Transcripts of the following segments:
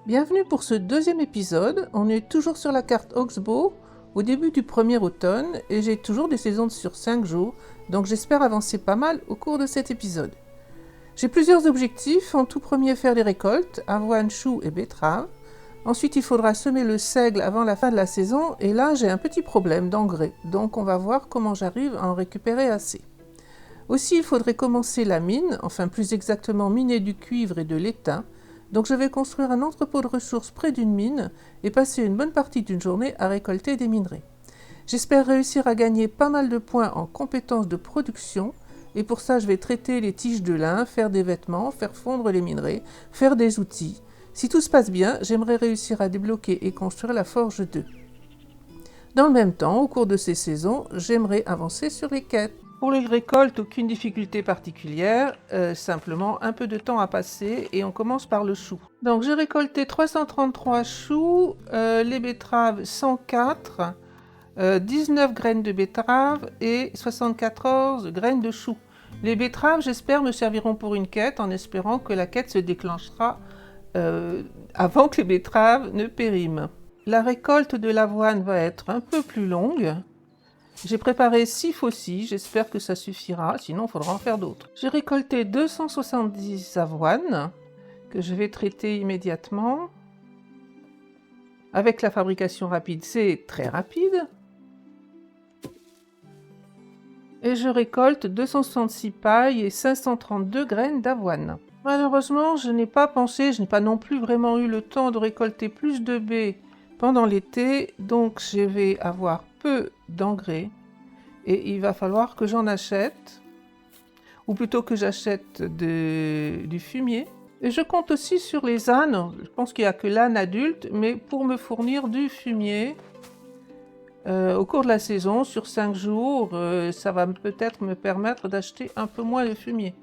Bienvenue pour ce deuxième épisode. On est toujours sur la carte Oxbow au début du premier automne et j'ai toujours des saisons sur 5 jours, donc j'espère avancer pas mal au cours de cet épisode. J'ai plusieurs objectifs. En tout premier, faire les récoltes, avoine, choux et betteraves. Ensuite, il faudra semer le seigle avant la fin de la saison et là j'ai un petit problème d'engrais, donc on va voir comment j'arrive à en récupérer assez. Aussi, il faudrait commencer la mine, enfin plus exactement miner du cuivre et de l'étain. Donc je vais construire un entrepôt de ressources près d'une mine et passer une bonne partie d'une journée à récolter des minerais. J'espère réussir à gagner pas mal de points en compétences de production et pour ça je vais traiter les tiges de lin, faire des vêtements, faire fondre les minerais, faire des outils. Si tout se passe bien, j'aimerais réussir à débloquer et construire la forge 2. Dans le même temps, au cours de ces saisons, j'aimerais avancer sur les quêtes. Pour les récoltes, aucune difficulté particulière, simplement un peu de temps à passer et on commence par le chou. Donc j'ai récolté 333 choux, les betteraves 104, 19 graines de betteraves et 74 graines de choux. Les betteraves, j'espère, me serviront pour une quête en espérant que la quête se déclenchera avant que les betteraves ne périment. La récolte de l'avoine va être un peu plus longue. J'ai préparé 6 faucilles, j'espère que ça suffira, sinon il faudra en faire d'autres. J'ai récolté 270 avoines que je vais traiter immédiatement. Avec la fabrication rapide, c'est très rapide. Et je récolte 266 pailles et 532 graines d'avoine. Malheureusement, je n'ai pas non plus vraiment eu le temps de récolter plus de baies pendant l'été, donc je vais avoir peu d'engrais. Et il va falloir que j'en achète, ou plutôt que j'achète du fumier. Et je compte aussi sur les ânes, je pense qu'il n'y a que l'âne adulte, mais pour me fournir du fumier au cours de la saison, sur 5 jours, ça va peut-être me permettre d'acheter un peu moins de fumier.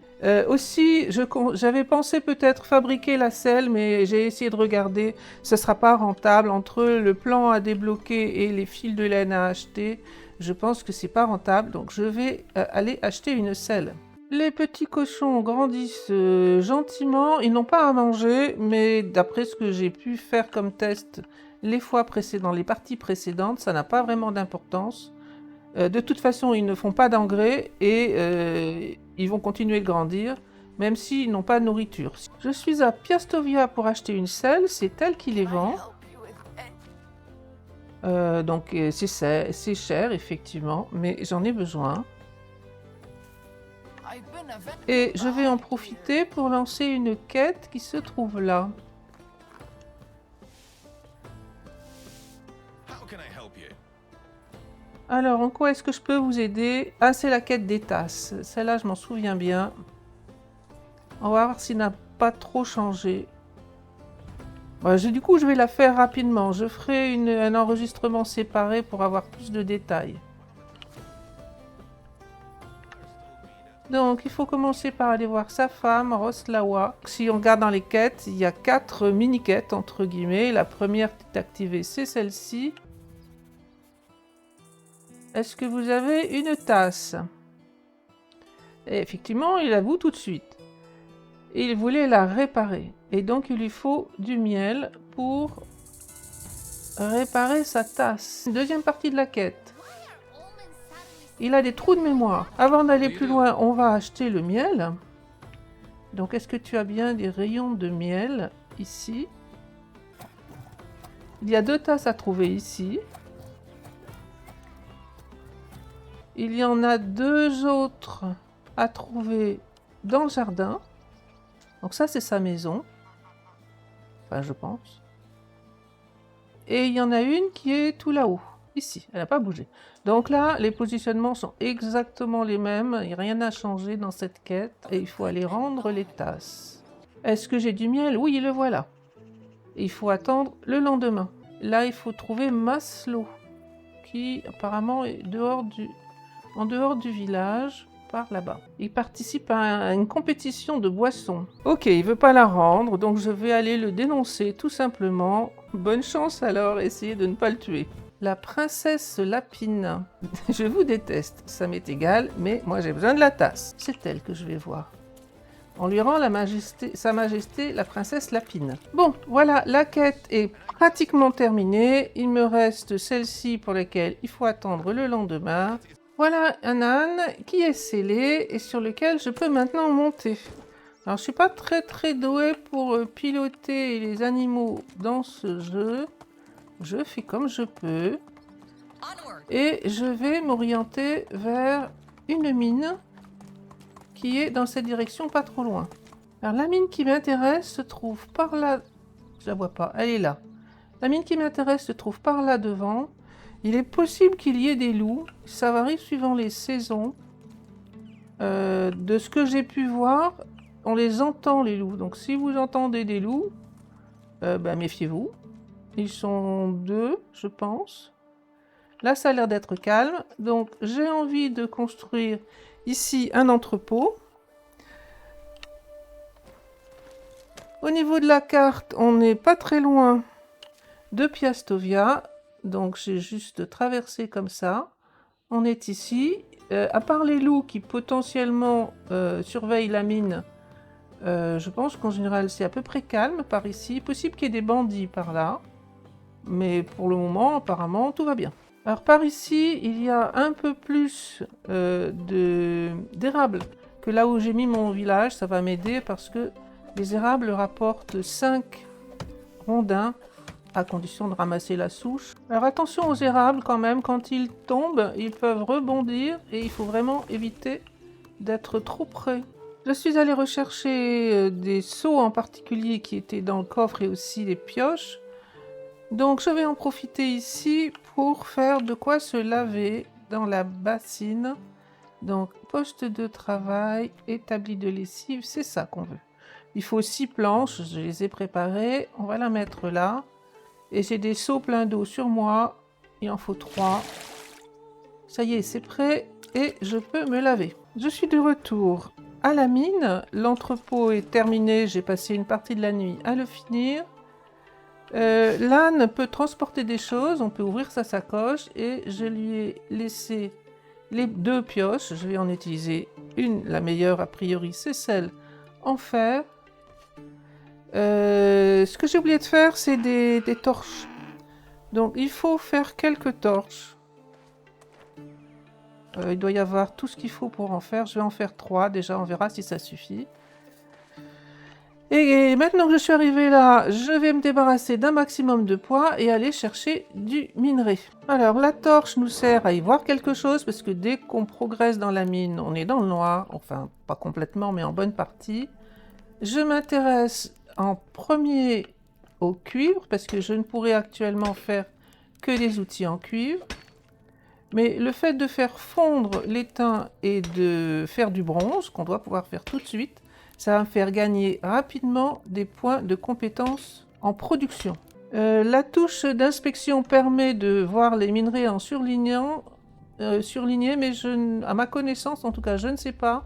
Aussi, j'avais pensé peut-être fabriquer la selle, mais j'ai essayé de regarder, ce ne sera pas rentable entre le plan à débloquer et les fils de laine à acheter. Je pense que c'est pas rentable, donc je vais aller acheter une selle. Les petits cochons grandissent gentiment, ils n'ont pas à manger, mais d'après ce que j'ai pu faire comme test les fois précédentes, les parties précédentes, ça n'a pas vraiment d'importance. De toute façon, ils ne font pas d'engrais et ils vont continuer de grandir, même s'ils n'ont pas de nourriture. Je suis à Piastovia pour acheter une selle, c'est elle qui les vend. Donc c'est cher effectivement, mais j'en ai besoin. Et je vais en profiter pour lancer une quête qui se trouve là. Alors, en quoi est-ce que je peux vous aider? Ah, c'est la quête des tasses. Celle-là, je m'en souviens bien. On va voir s'il n'a pas trop changé. Bah, du coup, je vais la faire rapidement. Je ferai un enregistrement séparé pour avoir plus de détails. Donc, il faut commencer par aller voir sa femme, Roslawa. Si on regarde dans les quêtes, il y a 4 mini-quêtes, entre guillemets. La première qui est activée, c'est celle-ci. Est-ce que vous avez une tasse? Et effectivement, il avoue tout de suite. Il voulait la réparer. Et donc, il lui faut du miel pour réparer sa tasse. Deuxième partie de la quête. Il a des trous de mémoire. Avant d'aller plus loin, on va acheter le miel. Donc, est-ce que tu as bien des rayons de miel ici? Il y a 2 tasses à trouver ici. Il y en a 2 autres à trouver dans le jardin. Donc ça, c'est sa maison. Enfin, je pense. Et il y en a une qui est tout là-haut. Ici, elle n'a pas bougé. Donc là, les positionnements sont exactement les mêmes. Il n'y a rien à changer dans cette quête. Et il faut aller rendre les tasses. Est-ce que j'ai du miel? Oui, le voilà. Et il faut attendre le lendemain. Là, il faut trouver Maslow, qui apparemment est en dehors du village, par là-bas. Il participe à une compétition de boissons. Ok, il veut pas la rendre, donc je vais aller le dénoncer tout simplement. Bonne chance alors, essayez de ne pas le tuer. La princesse Lapine. Je vous déteste, ça m'est égal, mais moi j'ai besoin de la tasse. C'est elle que je vais voir. On lui rend sa majesté la princesse Lapine. Bon, voilà, la quête est pratiquement terminée. Il me reste celle-ci pour laquelle il faut attendre le lendemain. Voilà un âne qui est scellé et sur lequel je peux maintenant monter. Alors, je suis pas très douée pour piloter les animaux dans ce jeu. Je fais comme je peux. Et je vais m'orienter vers une mine qui est dans cette direction, pas trop loin. Alors la mine qui m'intéresse se trouve par là. Je la vois pas, elle est là. La mine qui m'intéresse se trouve par là devant. Il est possible qu'il y ait des loups. Ça varie suivant les saisons. De ce que j'ai pu voir, on les entend les loups. Donc si vous entendez des loups, méfiez-vous. Ils sont 2, je pense. Là, ça a l'air d'être calme. Donc j'ai envie de construire ici un entrepôt. Au niveau de la carte, on n'est pas très loin de Piastovia. Donc j'ai juste traversé comme ça. On est ici. À part les loups qui potentiellement surveillent la mine, je pense qu'en général c'est à peu près calme par ici. Possible qu'il y ait des bandits par là. Mais pour le moment, apparemment, tout va bien. Alors par ici, il y a un peu plus d'érables que là où j'ai mis mon village. Ça va m'aider parce que les érables rapportent 5 rondins à condition de ramasser la souche. Alors attention aux érables quand même, quand ils tombent, ils peuvent rebondir et il faut vraiment éviter d'être trop près. Je suis allée rechercher des seaux en particulier qui étaient dans le coffre et aussi des pioches. Donc je vais en profiter ici pour faire de quoi se laver dans la bassine. Donc poste de travail, établi de lessive, c'est ça qu'on veut. Il faut 6 planches, je les ai préparées, on va la mettre là. Et j'ai des seaux pleins d'eau sur moi, il en faut 3. Ça y est, c'est prêt et je peux me laver. Je suis de retour à la mine, l'entrepôt est terminé, j'ai passé une partie de la nuit à le finir. L'âne peut transporter des choses, on peut ouvrir sa sacoche et je lui ai laissé les 2 pioches. Je vais en utiliser une, la meilleure a priori, c'est celle en fer. Ce que j'ai oublié de faire, c'est des torches. Donc il faut faire quelques torches. Il doit y avoir tout ce qu'il faut pour en faire. Je vais en faire 3 déjà, on verra si ça suffit. Et maintenant que je suis arrivée là, je vais me débarrasser d'un maximum de poids et aller chercher du minerai. Alors la torche nous sert à y voir quelque chose parce que dès qu'on progresse dans la mine, on est dans le noir. Enfin, pas complètement, mais en bonne partie. Je m'intéresse en premier au cuivre parce que je ne pourrais actuellement faire que des outils en cuivre. Mais le fait de faire fondre l'étain et de faire du bronze, qu'on doit pouvoir faire tout de suite, ça va me faire gagner rapidement des points de compétence en production. La touche d'inspection permet de voir les minerais en surligné, mais à ma connaissance, en tout cas, je ne sais pas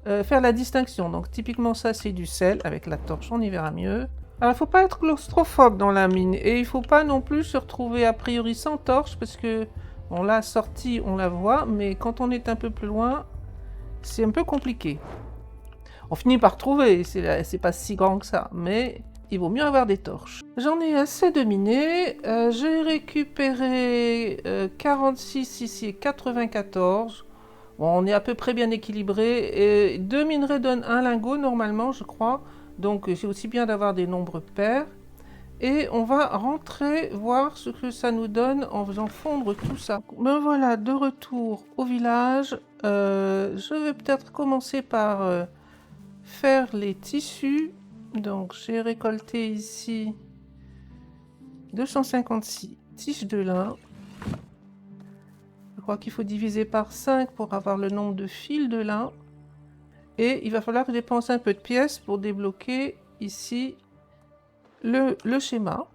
faire la distinction. Donc typiquement ça, c'est du sel. Avec la torche, on y verra mieux. Alors il ne faut pas être claustrophobe dans la mine et il ne faut pas non plus se retrouver a priori sans torche parce que on l'a sortie, on la voit, mais quand on est un peu plus loin, c'est un peu compliqué. On finit par trouver, c'est pas si grand que ça, mais il vaut mieux avoir des torches. J'en ai assez de miner, j'ai récupéré 46 ici et 94. Bon, on est à peu près bien équilibré, et 2 minerais donnent un lingot normalement, je crois, donc c'est aussi bien d'avoir des nombres pairs. Et on va rentrer voir ce que ça nous donne en faisant fondre tout ça. Ben voilà, de retour au village. Je vais peut-être commencer par faire les tissus. Donc j'ai récolté ici 256 tiges de lin. Je crois qu'il faut diviser par 5 pour avoir le nombre de fils de lin. Et il va falloir que je dépense un peu de pièces pour débloquer ici le schéma.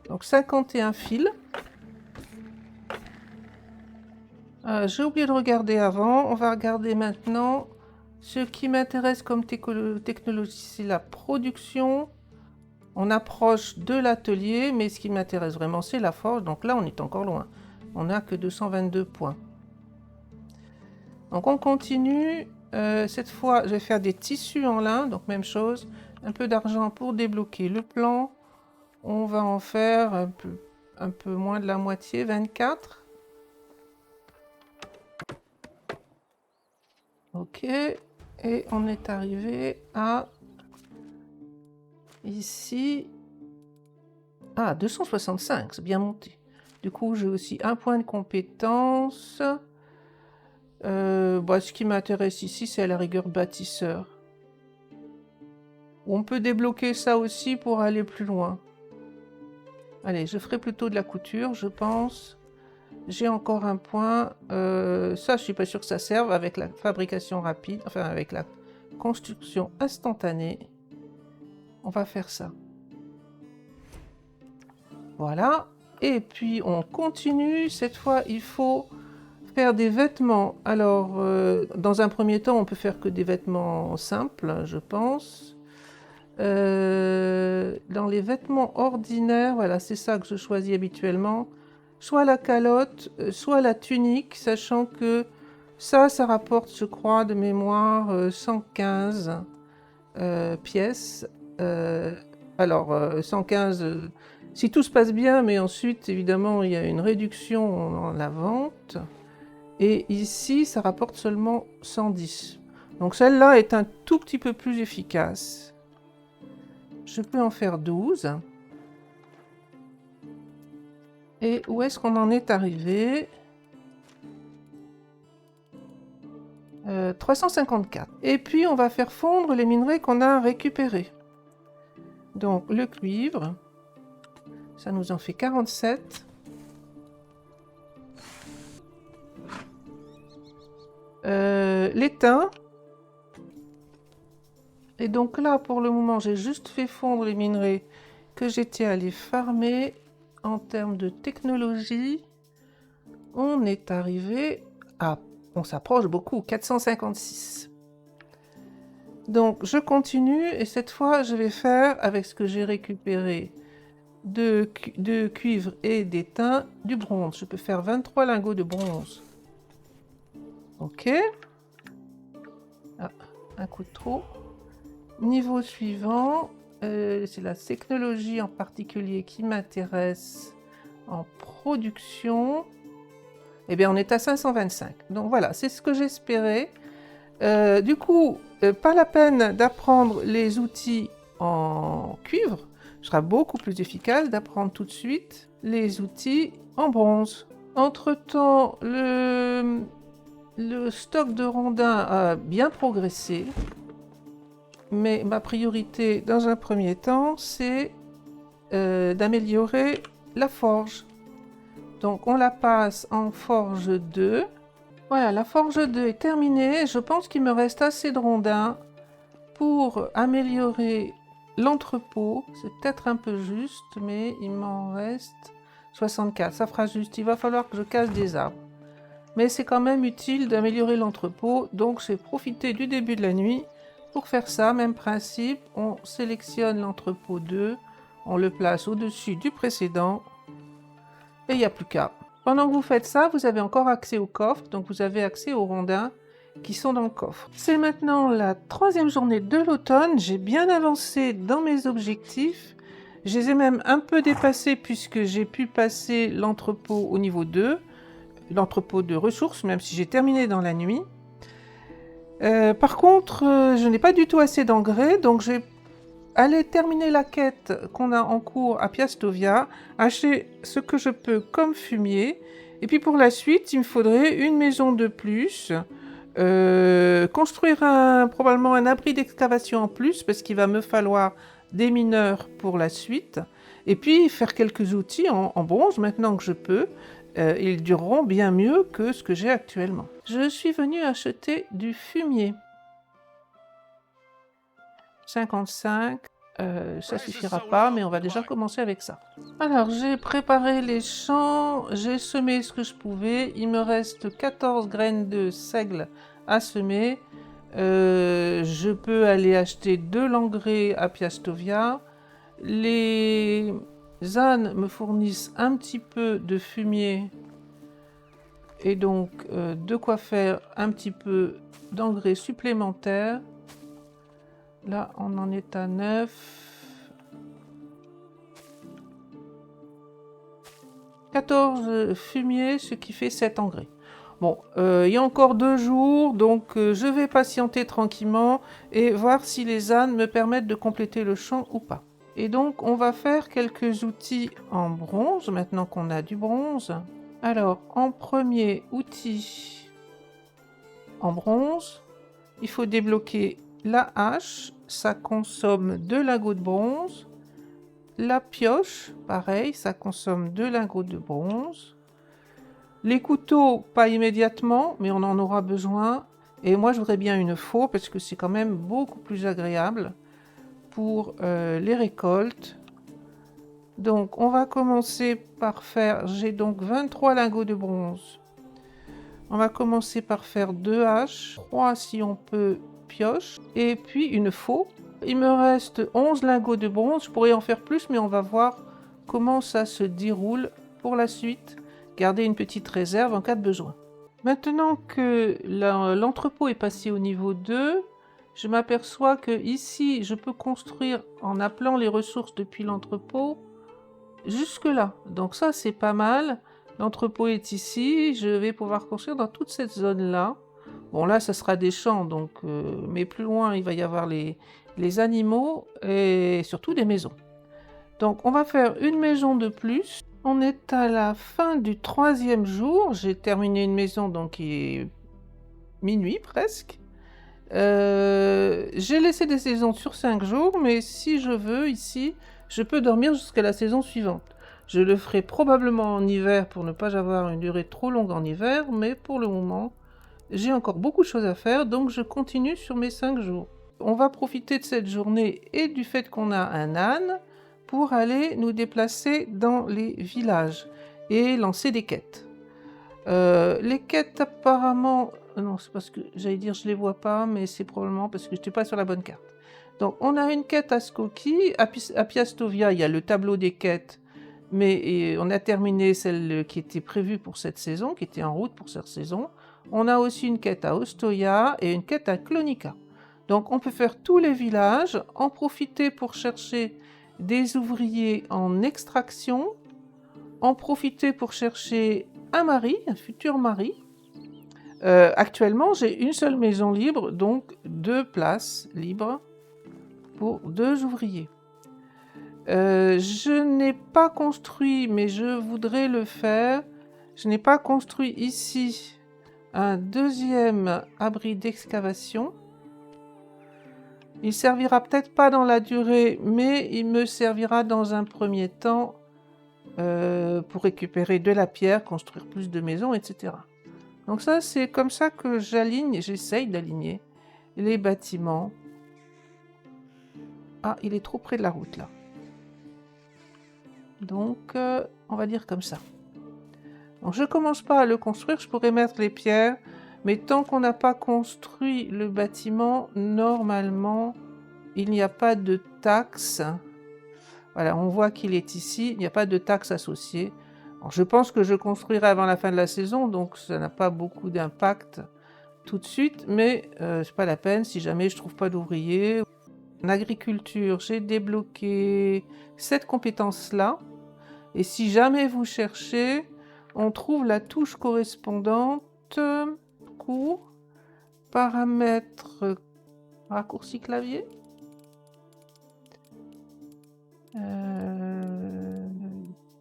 Donc 51 fils. J'ai oublié de regarder avant. On va regarder maintenant. Ce qui m'intéresse comme technologie, c'est la production. On approche de l'atelier, mais ce qui m'intéresse vraiment, c'est la forge. Donc là, on est encore loin. On n'a que 222 points. Donc on continue. Cette fois, je vais faire des tissus en lin, donc même chose. Un peu d'argent pour débloquer le plan. On va en faire un peu moins de la moitié, 24. Ok, et on est arrivé à ici. Ah, 265, c'est bien monté. Du coup, j'ai aussi un point de compétence. Ce qui m'intéresse ici, c'est à la rigueur bâtisseur. On peut débloquer ça aussi pour aller plus loin. Allez, je ferai plutôt de la couture, je pense. J'ai encore un point. Ça, je suis pas sûre que ça serve avec la fabrication rapide, enfin avec la construction instantanée. On va faire ça. Voilà. Et puis, on continue. Cette fois, il faut faire des vêtements. Alors, dans un premier temps, on peut faire que des vêtements simples, je pense. Dans les vêtements ordinaires, voilà, c'est ça que je choisis habituellement. Soit la calotte, soit la tunique, sachant que ça rapporte, je crois, de mémoire, 115 pièces. 115, si tout se passe bien, mais ensuite, évidemment, il y a une réduction dans la vente. Et ici, ça rapporte seulement 110. Donc celle-là est un tout petit peu plus efficace. Je peux en faire 12. Et où est-ce qu'on en est arrivé? 354. Et puis, on va faire fondre les minerais qu'on a récupérés. Donc, le cuivre, ça nous en fait 47. L'étain. Et donc là, pour le moment, j'ai juste fait fondre les minerais que j'étais allé farmer. En termes de technologie, on est arrivé à... On s'approche beaucoup, 456. Donc, je continue et cette fois, je vais faire, avec ce que j'ai récupéré de cuivre et d'étain, du bronze. Je peux faire 23 lingots de bronze. Ok. Ah, un coup de trop. Niveau suivant, c'est la technologie en particulier qui m'intéresse en production. Eh bien, on est à 525. Donc voilà, c'est ce que j'espérais. Du coup, pas la peine d'apprendre les outils en cuivre. Ce sera beaucoup plus efficace d'apprendre tout de suite les outils en bronze. Entre-temps, le stock de rondins a bien progressé. Mais ma priorité, dans un premier temps, c'est d'améliorer la forge. Donc, on la passe en forge 2. Voilà, la forge 2 est terminée. Je pense qu'il me reste assez de rondins pour améliorer l'entrepôt. C'est peut-être un peu juste, mais il m'en reste 64. Ça fera juste. Il va falloir que je casse des arbres. Mais c'est quand même utile d'améliorer l'entrepôt. Donc, j'ai profité du début de la nuit pour faire ça. Même principe, on sélectionne l'entrepôt 2. On le place au-dessus du précédent. Et il n'y a plus qu'à. Pendant que vous faites ça, vous avez encore accès au coffre. Donc, vous avez accès aux rondins qui sont dans le coffre. C'est maintenant la 3e journée de l'automne. J'ai bien avancé dans mes objectifs. Je les ai même un peu dépassés puisque j'ai pu passer l'entrepôt au niveau 2. L'entrepôt de ressources, même si j'ai terminé dans la nuit. Par contre, je n'ai pas du tout assez d'engrais, donc je vais aller terminer la quête qu'on a en cours à Piastovia, acheter ce que je peux comme fumier, et puis pour la suite, il me faudrait une maison de plus, construire probablement un abri d'excavation en plus, parce qu'il va me falloir des mineurs pour la suite, et puis faire quelques outils en bronze maintenant que je peux. Ils dureront bien mieux que ce que j'ai actuellement. Je suis venue acheter du fumier. 55, ça suffira pas, mais on va déjà commencer avec ça. Alors, j'ai préparé les champs, j'ai semé ce que je pouvais. Il me reste 14 graines de seigle à semer. Je peux aller acheter de l'engrais à Piastovia. Les ânes me fournissent un petit peu de fumier et donc de quoi faire un petit peu d'engrais supplémentaire. Là, on en est à 9. 14 fumiers, ce qui fait 7 engrais. Bon, il y a encore 2 jours, donc je vais patienter tranquillement et voir si les ânes me permettent de compléter le champ ou pas. Et donc, on va faire quelques outils en bronze, maintenant qu'on a du bronze. Alors, en premier outil en bronze, il faut débloquer la hache, ça consomme 2 lingots de bronze. La pioche, pareil, ça consomme 2 lingots de bronze. Les couteaux, pas immédiatement, mais on en aura besoin. Et moi, je voudrais bien une faux, parce que c'est quand même beaucoup plus agréable pour les récoltes. Donc, on va commencer par faire... J'ai donc 23 lingots de bronze. On va commencer par faire 2 haches, 3 si on peut pioche, et puis une faux. Il me reste 11 lingots de bronze, je pourrais en faire plus, mais on va voir comment ça se déroule pour la suite. Garder une petite réserve en cas de besoin. Maintenant que l'entrepôt est passé au niveau 2, je m'aperçois que ici, je peux construire en appelant les ressources depuis l'entrepôt jusque là. Donc ça, c'est pas mal. L'entrepôt est ici, je vais pouvoir construire dans toute cette zone-là. Bon, là, ça sera des champs, donc, mais plus loin, il va y avoir les animaux et surtout des maisons. Donc, on va faire une maison de plus. On est à la fin du 3e jour. J'ai terminé une maison, donc il est minuit presque. J'ai laissé des saisons sur 5 jours, mais si je veux, ici, je peux dormir jusqu'à la saison suivante. Je le ferai probablement en hiver pour ne pas avoir une durée trop longue en hiver, mais pour le moment, j'ai encore beaucoup de choses à faire, donc je continue sur mes 5 jours. On va profiter de cette journée et du fait qu'on a un âne pour aller nous déplacer dans les villages et lancer des quêtes. Les quêtes apparemment... Non, c'est parce que j'allais dire je les vois pas, mais c'est probablement parce que je n'étais pas sur la bonne carte. Donc on a une quête à Skokie, à Piastovia, il y a le tableau des quêtes, mais on a terminé celle qui était prévue pour cette saison, qui était en route pour cette saison. On a aussi une quête à Ostoia et une quête à Klonika. Donc on peut faire tous les villages, en profiter pour chercher des ouvriers en extraction, en profiter pour chercher un mari, un futur mari. Actuellement, j'ai une seule maison libre, donc 2 places libres pour 2 ouvriers. Je n'ai pas construit, mais je voudrais le faire. Je n'ai pas construit ici un 2e abri d'excavation. Il servira peut-être pas dans la durée, mais il me servira dans un premier temps pour récupérer de la pierre, construire plus de maisons, etc. Donc ça, c'est comme ça que j'essaye d'aligner les bâtiments. Ah, il est trop près de la route, là. Donc, on va dire comme ça. Donc, je commence pas à le construire, je pourrais mettre les pierres, mais tant qu'on n'a pas construit le bâtiment, normalement, il n'y a pas de taxe. Voilà, on voit qu'il est ici, il n'y a pas de taxe associée. Alors, je pense que je construirai avant la fin de la saison, donc ça n'a pas beaucoup d'impact tout de suite, mais c'est pas la peine si jamais je trouve pas d'ouvriers. En agriculture, j'ai débloqué cette compétence-là, et si jamais vous cherchez, on trouve la touche correspondante, cours, paramètres, raccourci clavier.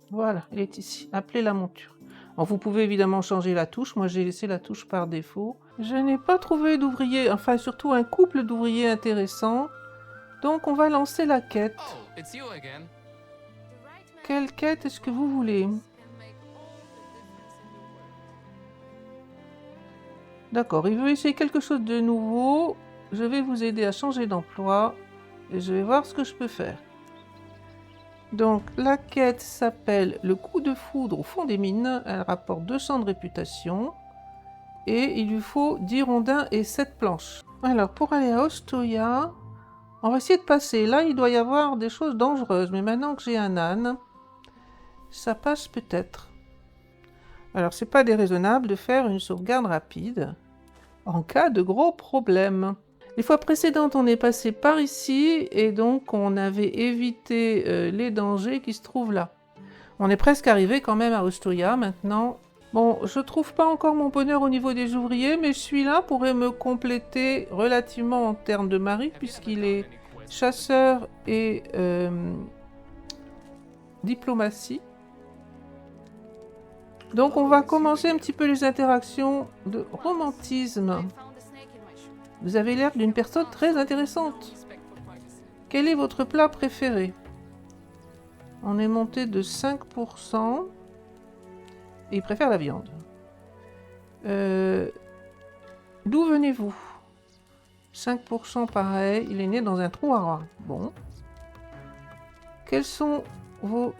Voilà, elle est ici. Appelez la monture. Bon, vous pouvez évidemment changer la touche. Moi, j'ai laissé la touche par défaut. Je n'ai pas trouvé d'ouvrier, enfin surtout un couple d'ouvriers intéressant. Donc, on va lancer la quête. Quelle quête est-ce que vous voulez? D'accord, il veut essayer quelque chose de nouveau. Je vais vous aider à changer d'emploi. Et je vais voir ce que je peux faire. Donc, la quête s'appelle le coup de foudre au fond des mines. Elle rapporte 200 de réputation. Et il lui faut 10 rondins et 7 planches. Alors, pour aller à Ostoia, on va essayer de passer. Là, il doit y avoir des choses dangereuses. Mais maintenant que j'ai un âne, ça passe peut-être. Alors, c'est pas déraisonnable de faire une sauvegarde rapide en cas de gros problèmes. Les fois précédentes, on est passé par ici et donc on avait évité les dangers qui se trouvent là. On est presque arrivé quand même à Ostoia maintenant. Bon, je trouve pas encore mon bonheur au niveau des ouvriers, mais celui-là pourrait me compléter relativement en termes de mari, puisqu'il est chasseur et diplomatie. Donc on va commencer un petit peu les interactions de romantisme. Vous avez l'air d'une personne très intéressante. Quel est votre plat préféré? On est monté de 5%. Et il préfère la viande. D'où venez-vous? 5% pareil. Il est né dans un trou à rats. Bon. Quels sont vos...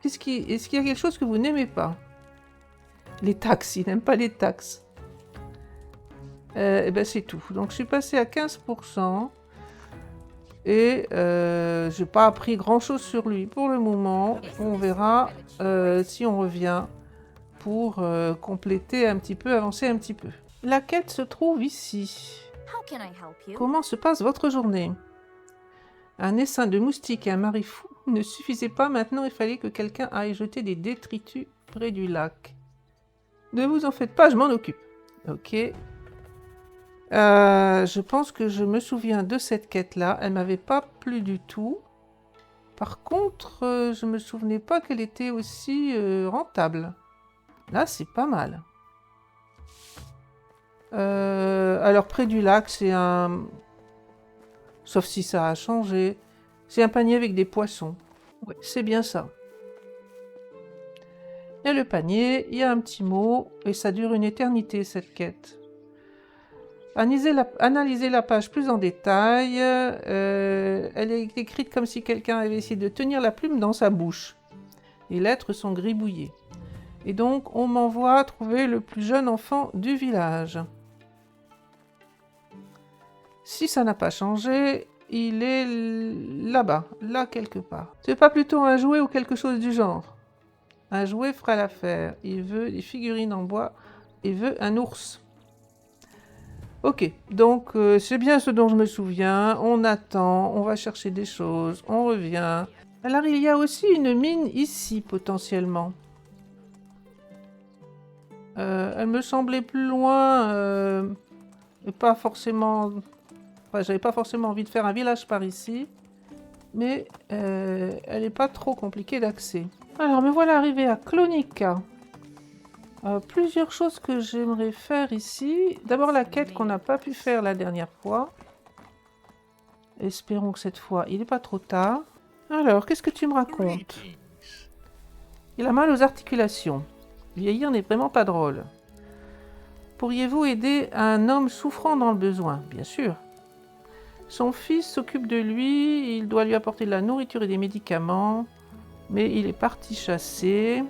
Est-ce qu'il y a quelque chose que vous n'aimez pas? Les taxes. Il n'aime pas les taxes. Et ben c'est tout. Donc je suis passé à 15%. Et je n'ai pas appris grand-chose sur lui pour le moment. On verra si on revient pour compléter un petit peu, avancer un petit peu. La quête se trouve ici. Comment se passe votre journée? Un essaim de moustiques et un mari fou ne suffisait pas. Maintenant, il fallait que quelqu'un aille jeter des détritus près du lac. Ne vous en faites pas, je m'en occupe. Ok. Je pense que je me souviens de cette quête-là. Elle m'avait pas plu du tout. Par contre, je me souvenais pas qu'elle était aussi rentable. Là, c'est pas mal. Alors, près du lac, c'est un... Sauf si ça a changé. C'est un panier avec des poissons. Ouais, c'est bien ça. Il y a le panier, il y a un petit mot, et ça dure une éternité, cette quête. Analysez la page plus en détail. Elle est écrite comme si quelqu'un avait essayé de tenir la plume dans sa bouche. Les lettres sont gribouillées. Et donc, on m'envoie trouver le plus jeune enfant du village. Si ça n'a pas changé, il est là-bas, là quelque part. C'est pas plutôt un jouet ou quelque chose du genre? Un jouet fera l'affaire. Il veut des figurines en bois. Il veut un ours. Ok, donc c'est bien ce dont je me souviens. On attend, on va chercher des choses, on revient. Alors il y a aussi une mine ici potentiellement. Elle me semblait plus loin, et pas forcément... Enfin, j'avais pas forcément envie de faire un village par ici, mais elle n'est pas trop compliquée d'accès. Alors me voilà arrivé à Clonica. Plusieurs choses que j'aimerais faire ici. D'abord la quête qu'on n'a pas pu faire la dernière fois. Espérons que cette fois, il n'est pas trop tard. Alors, qu'est-ce que tu me racontes? Il a mal aux articulations. Vieillir n'est vraiment pas drôle. Pourriez-vous aider un homme souffrant dans le besoin? Bien sûr. Son fils s'occupe de lui, il doit lui apporter de la nourriture et des médicaments, mais il est parti chasser.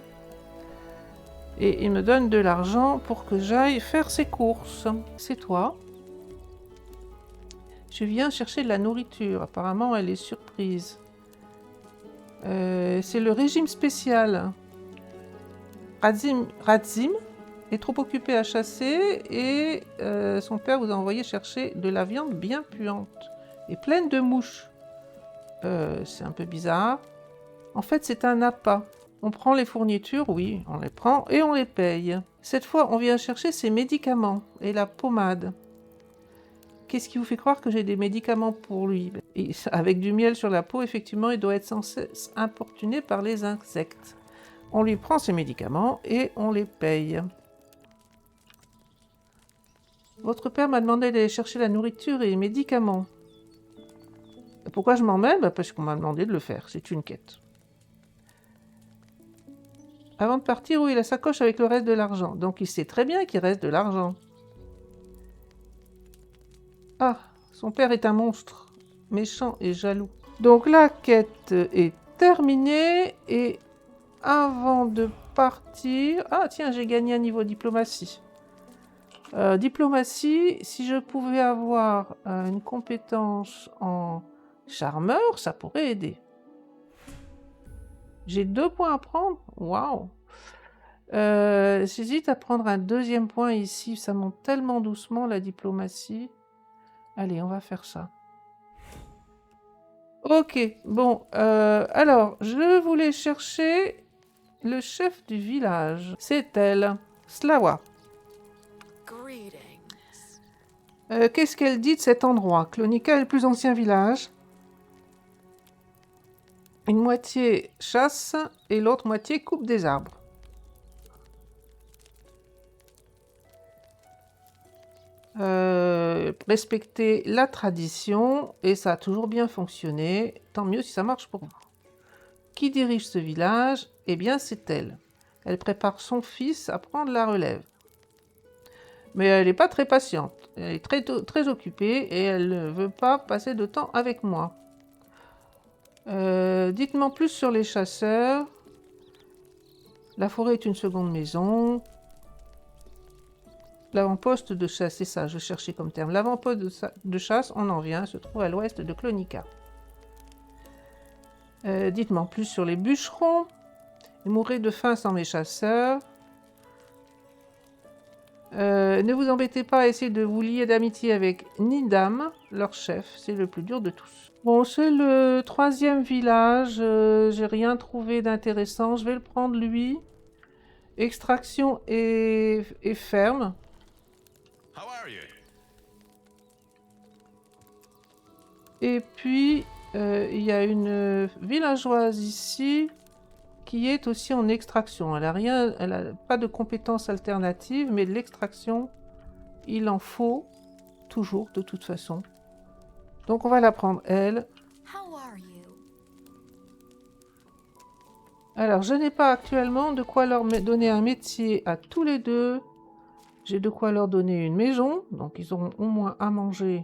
Et il me donne de l'argent pour que j'aille faire ses courses. C'est toi? Je viens chercher de la nourriture. Apparemment, elle est surprise. C'est le régime spécial. Radzim est trop occupé à chasser et son père vous a envoyé chercher de la viande bien puante et pleine de mouches. C'est un peu bizarre. En fait, c'est un appât. On prend les fournitures, oui, on les prend et on les paye. Cette fois, on vient chercher ses médicaments et la pommade. Qu'est-ce qui vous fait croire que j'ai des médicaments pour lui? Et avec du miel sur la peau, effectivement, il doit être sans cesse importuné par les insectes. On lui prend ses médicaments et on les paye. Votre père m'a demandé d'aller chercher la nourriture et les médicaments. Pourquoi je m'en mêle? Parce qu'on m'a demandé de le faire, c'est une quête. Avant de partir, oui, la sacoche avec le reste de l'argent. Donc il sait très bien qu'il reste de l'argent. Ah, son père est un monstre, méchant et jaloux. Donc la quête est terminée et avant de partir... Ah tiens, j'ai gagné un niveau diplomatie. Diplomatie, si je pouvais avoir une compétence en charmeur, ça pourrait aider. J'ai 2 points à prendre. Waouh. J'hésite à prendre un deuxième point ici. Ça monte tellement doucement, la diplomatie. Allez, on va faire ça. Ok, bon. Alors, je voulais chercher le chef du village. C'est elle, Slawa. Qu'est-ce qu'elle dit de cet endroit? Clonica est le plus ancien village. Une moitié chasse et l'autre moitié coupe des arbres. Respecter la tradition, et ça a toujours bien fonctionné. Tant mieux si ça marche pour vous. Qui dirige ce village? Eh bien, c'est elle. Elle prépare son fils à prendre la relève. Mais elle n'est pas très patiente. Elle est très occupée et elle ne veut pas passer de temps avec moi. Dites-moi plus sur les chasseurs. La forêt est une seconde maison. L'avant-poste de chasse, c'est ça, je cherchais comme terme. L'avant-poste de chasse, on en vient, se trouve à l'ouest de Clonica. Dites-moi plus sur les bûcherons. Ils mourraient de faim sans mes chasseurs. Ne vous embêtez pas à essayer de vous lier d'amitié avec Nidam, leur chef. C'est le plus dur de tous. Bon, c'est le 3e village. J'ai rien trouvé d'intéressant. Je vais le prendre lui. Extraction et ferme. Et puis, il y a une villageoise ici qui est aussi en extraction. Elle n'a pas de compétences alternatives, mais de l'extraction, il en faut toujours, de toute façon. Donc on va la prendre, elle. Alors, je n'ai pas actuellement de quoi leur donner un métier à tous les deux. J'ai de quoi leur donner une maison, donc ils auront au moins à manger.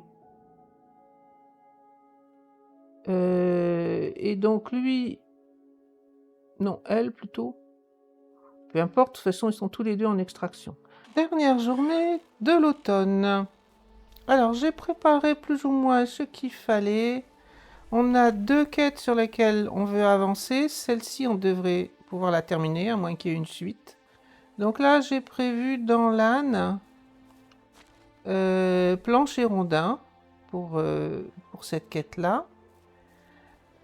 Et donc lui... Non, elle plutôt. Peu importe, de toute façon, ils sont tous les deux en extraction. Dernière journée de l'automne. Alors, j'ai préparé plus ou moins ce qu'il fallait. On a 2 quêtes sur lesquelles on veut avancer. Celle-ci, on devrait pouvoir la terminer, à moins qu'il y ait une suite. Donc là, j'ai prévu dans l'âne planche et rondin pour cette quête-là.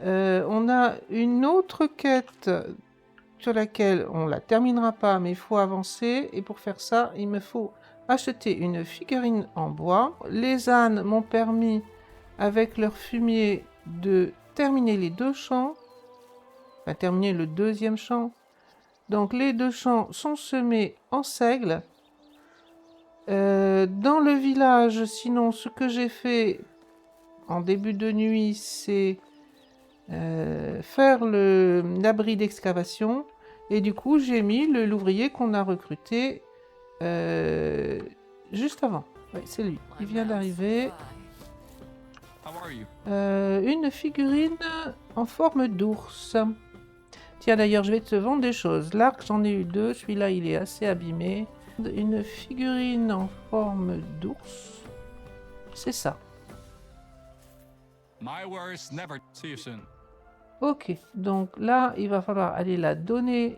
On a une autre quête sur laquelle on ne la terminera pas, mais il faut avancer. Et pour faire ça, il me faut acheter une figurine en bois. Les ânes m'ont permis, avec leur fumier, de terminer les 2 champs. Enfin, terminer le 2e champ. Donc les 2 champs sont semés en seigle. Dans le village, sinon, ce que j'ai fait en début de nuit, c'est faire l'abri d'excavation. Et du coup, j'ai mis l'ouvrier qu'on a recruté juste avant. Oui, c'est lui. Il vient d'arriver. Une figurine en forme d'ours. Tiens, d'ailleurs, je vais te vendre des choses. L'arc, j'en ai eu 2. Celui-là, il est assez abîmé. Une figurine en forme d'ours. C'est ça. Ok, donc là, il va falloir aller la donner.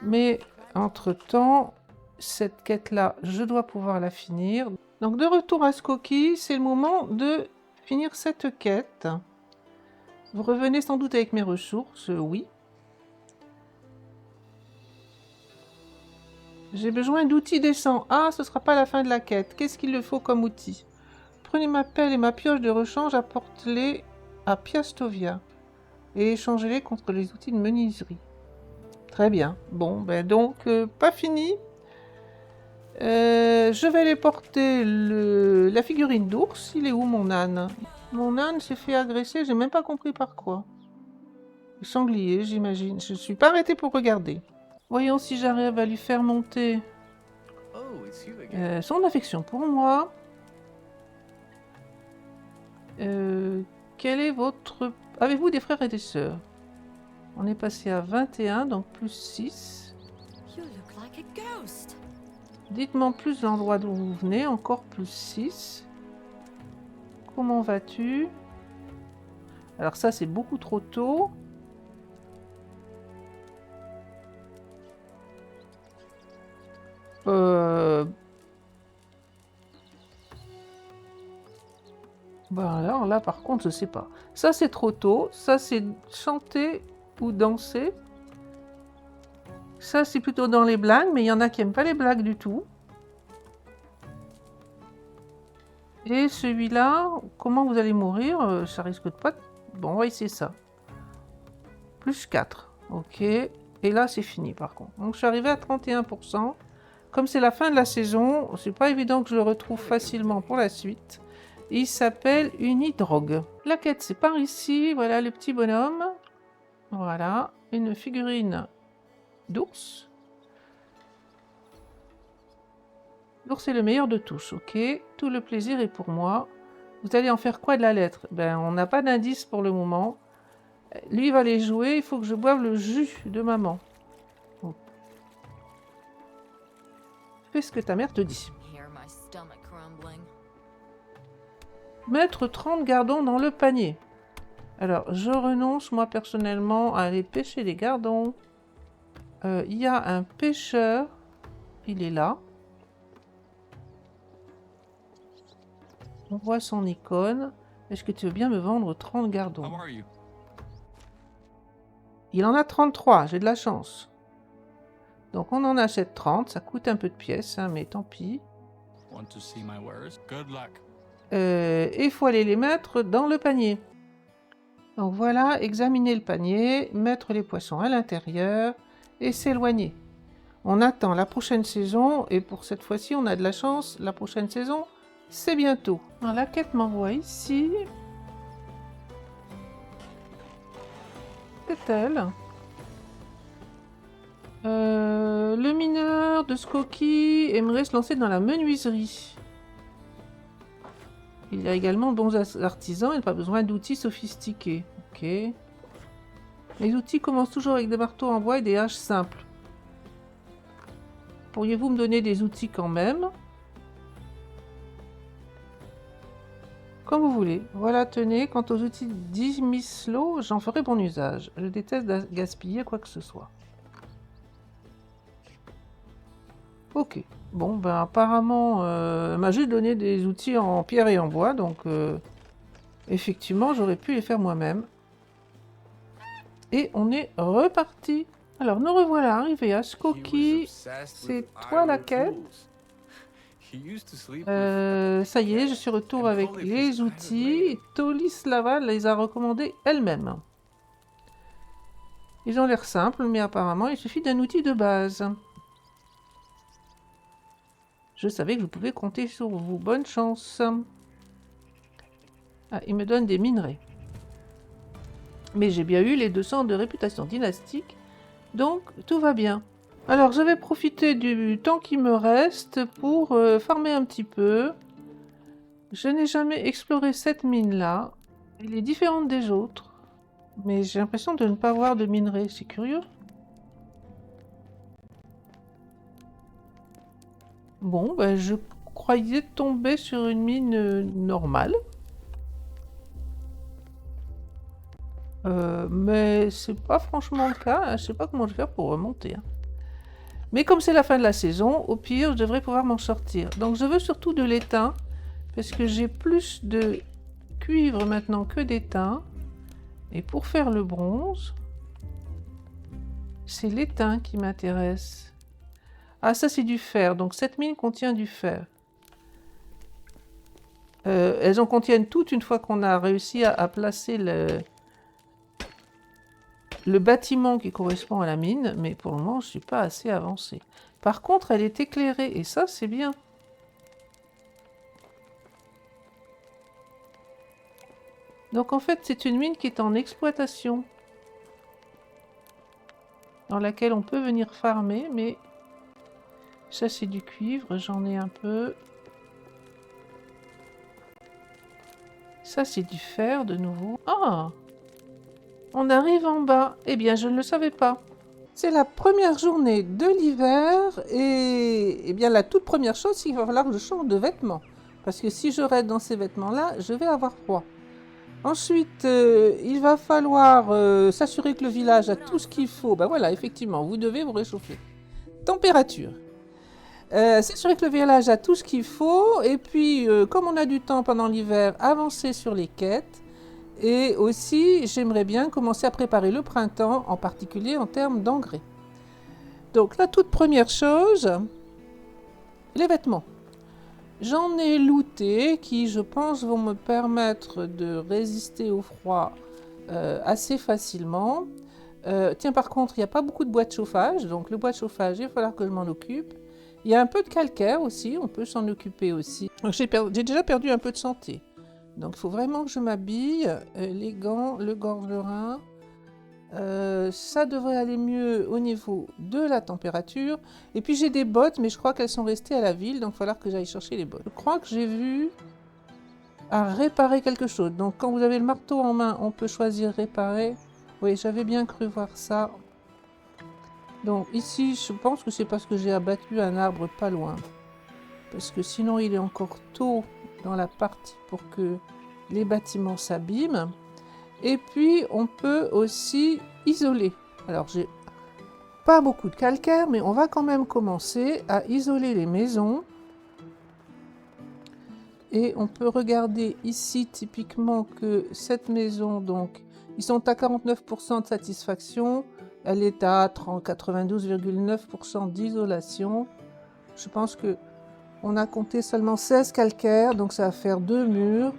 Mais entre-temps, cette quête-là, je dois pouvoir la finir. Donc de retour à Skokie, c'est le moment de finir cette quête. Vous revenez sans doute avec mes ressources, oui. J'ai besoin d'outils décents. Ah, ce ne sera pas la fin de la quête. Qu'est-ce qu'il le faut comme outil? Prenez ma pelle et ma pioche de rechange, apportez-les à Piastovia et échangez-les contre les outils de menuiserie. Très bien. Bon, ben donc, pas fini. Je vais aller porter la figurine d'ours. Il est où mon âne? Mon âne s'est fait agresser, j'ai même pas compris par quoi. Le sanglier, j'imagine. Je ne suis pas arrêtée pour regarder. Voyons si j'arrive à lui faire monter son affection pour moi. Quel est votre... Avez-vous des frères et des sœurs? On est passé à 21, donc plus 6. Dites-moi plus l'endroit d'où vous venez, encore plus 6. Comment vas-tu? Alors ça, c'est beaucoup trop tôt. Euh... Bah alors là, par contre, je sais pas. Ça, c'est trop tôt. Ça, c'est chanter ou danser. Ça, c'est plutôt dans les blagues, mais il y en a qui n'aiment pas les blagues du tout. Et celui-là, comment vous allez mourir? Ça risque de pas... Bon, on va essayer ça. Plus 4. Ok. Et là, c'est fini, par contre. Donc, je suis arrivé à 31%. Comme c'est la fin de la saison, c'est pas évident que je le retrouve facilement pour la suite. Il s'appelle Unidrogue. La quête, c'est par ici. Voilà le petit bonhomme. Voilà. Une figurine d'ours. L'ours est le meilleur de tous, ok. Tout le plaisir est pour moi. Vous allez en faire quoi de la lettre? Ben, on n'a pas d'indice pour le moment. Lui va les jouer, il faut que je boive le jus de maman. Oh. Fais ce que ta mère te dit. Mettre 30 gardons dans le panier. Alors, je renonce, moi, personnellement, à aller pêcher les gardons. Il y a un pêcheur. Il est là. On voit son icône. Est-ce que tu veux bien me vendre 30 gardons? Il en a 33, j'ai de la chance. Donc on en achète 30, ça coûte un peu de pièces, hein, mais tant pis. Et il faut aller les mettre dans le panier. Donc voilà, examiner le panier, mettre les poissons à l'intérieur et s'éloigner. On attend la prochaine saison, et pour cette fois-ci, on a de la chance, la prochaine saison, c'est bientôt. Alors, la quête m'envoie ici. C'est-elle? Le mineur de Skokie aimerait se lancer dans la menuiserie. Il y a également de bons artisans, il n'a pas besoin d'outils sophistiqués. Ok. Les outils commencent toujours avec des marteaux en bois et des haches simples. Pourriez-vous me donner des outils quand même? Comme vous voulez. Voilà, tenez. Quant aux outils d'Imislo, j'en ferai bon usage. Je déteste gaspiller quoi que ce soit. Ok. Bon, ben apparemment, elle m'a juste donné des outils en pierre et en bois, donc effectivement, j'aurais pu les faire moi-même. Et on est reparti. Alors, nous revoilà arrivés à Skokie. C'est toi la quête. Ça y est, je suis retour avec les outils. Tolislava les a recommandés elle-même. Ils ont l'air simples, mais apparemment, il suffit d'un outil de base. Je savais que je pouvais compter sur vous. Bonne chance. Ah, il me donne des minerais. Mais j'ai bien eu les 200 de réputation dynastique, donc tout va bien. Alors, je vais profiter du temps qui me reste pour farmer un petit peu. Je n'ai jamais exploré cette mine-là. Elle est différente des autres. Mais j'ai l'impression de ne pas voir de minerais. C'est curieux. Bon, ben, je croyais tomber sur une mine normale. Mais c'est pas franchement le cas. Hein. Je sais pas comment je vais faire pour remonter. Hein. Mais comme c'est la fin de la saison, au pire, je devrais pouvoir m'en sortir. Donc je veux surtout de l'étain, parce que j'ai plus de cuivre maintenant que d'étain. Et pour faire le bronze, c'est l'étain qui m'intéresse. Ah, ça c'est du fer, donc cette mine contient du fer. Elles en contiennent toutes une fois qu'on a réussi à placer le bâtiment qui correspond à la mine, mais pour le moment, je ne suis pas assez avancée. Par contre, elle est éclairée, et ça, c'est bien. Donc, en fait, c'est une mine qui est en exploitation, dans laquelle on peut venir farmer, mais ça, c'est du cuivre, j'en ai un peu. Ça, c'est du fer, de nouveau. Ah! On arrive en bas. Eh bien, je ne le savais pas. C'est la première journée de l'hiver et eh bien la toute première chose, c'est qu'il va falloir que je change de vêtements. Parce que si je reste dans ces vêtements-là, je vais avoir froid. Ensuite, il va falloir s'assurer que le village a tout ce qu'il faut. Ben voilà, effectivement, vous devez vous réchauffer. Température. S'assurer que le village a tout ce qu'il faut. Et puis, comme on a du temps pendant l'hiver, avancer sur les quêtes. Et aussi, j'aimerais bien commencer à préparer le printemps, en particulier en termes d'engrais. Donc, la toute première chose, les vêtements. J'en ai looté qui, je pense, vont me permettre de résister au froid assez facilement. Tiens, par contre, il n'y a pas beaucoup de bois de chauffage, donc le bois de chauffage, il va falloir que je m'en occupe. Il y a un peu de calcaire aussi, on peut s'en occuper aussi. J'ai déjà perdu un peu de santé, donc il faut vraiment que je m'habille. Les gants, le gorge-rein, ça devrait aller mieux au niveau de la température. Et puis j'ai des bottes, mais je crois qu'elles sont restées à la ville, donc il va falloir que j'aille chercher les bottes. Je crois que j'ai vu à réparer quelque chose. Donc quand vous avez le marteau en main, on peut choisir réparer. Oui, j'avais bien cru voir ça. Donc ici, je pense que c'est parce que j'ai abattu un arbre pas loin. Parce que sinon, il est encore tôt dans la partie pour que les bâtiments s'abîment. Et puis, on peut aussi isoler. Alors, j'ai pas beaucoup de calcaire, mais on va quand même commencer à isoler les maisons. Et on peut regarder ici typiquement que cette maison, donc, ils sont à 49% de satisfaction. Elle est à 92,9% d'isolation. Je pense que on a compté seulement 16 calcaires, donc ça va faire 2 murs.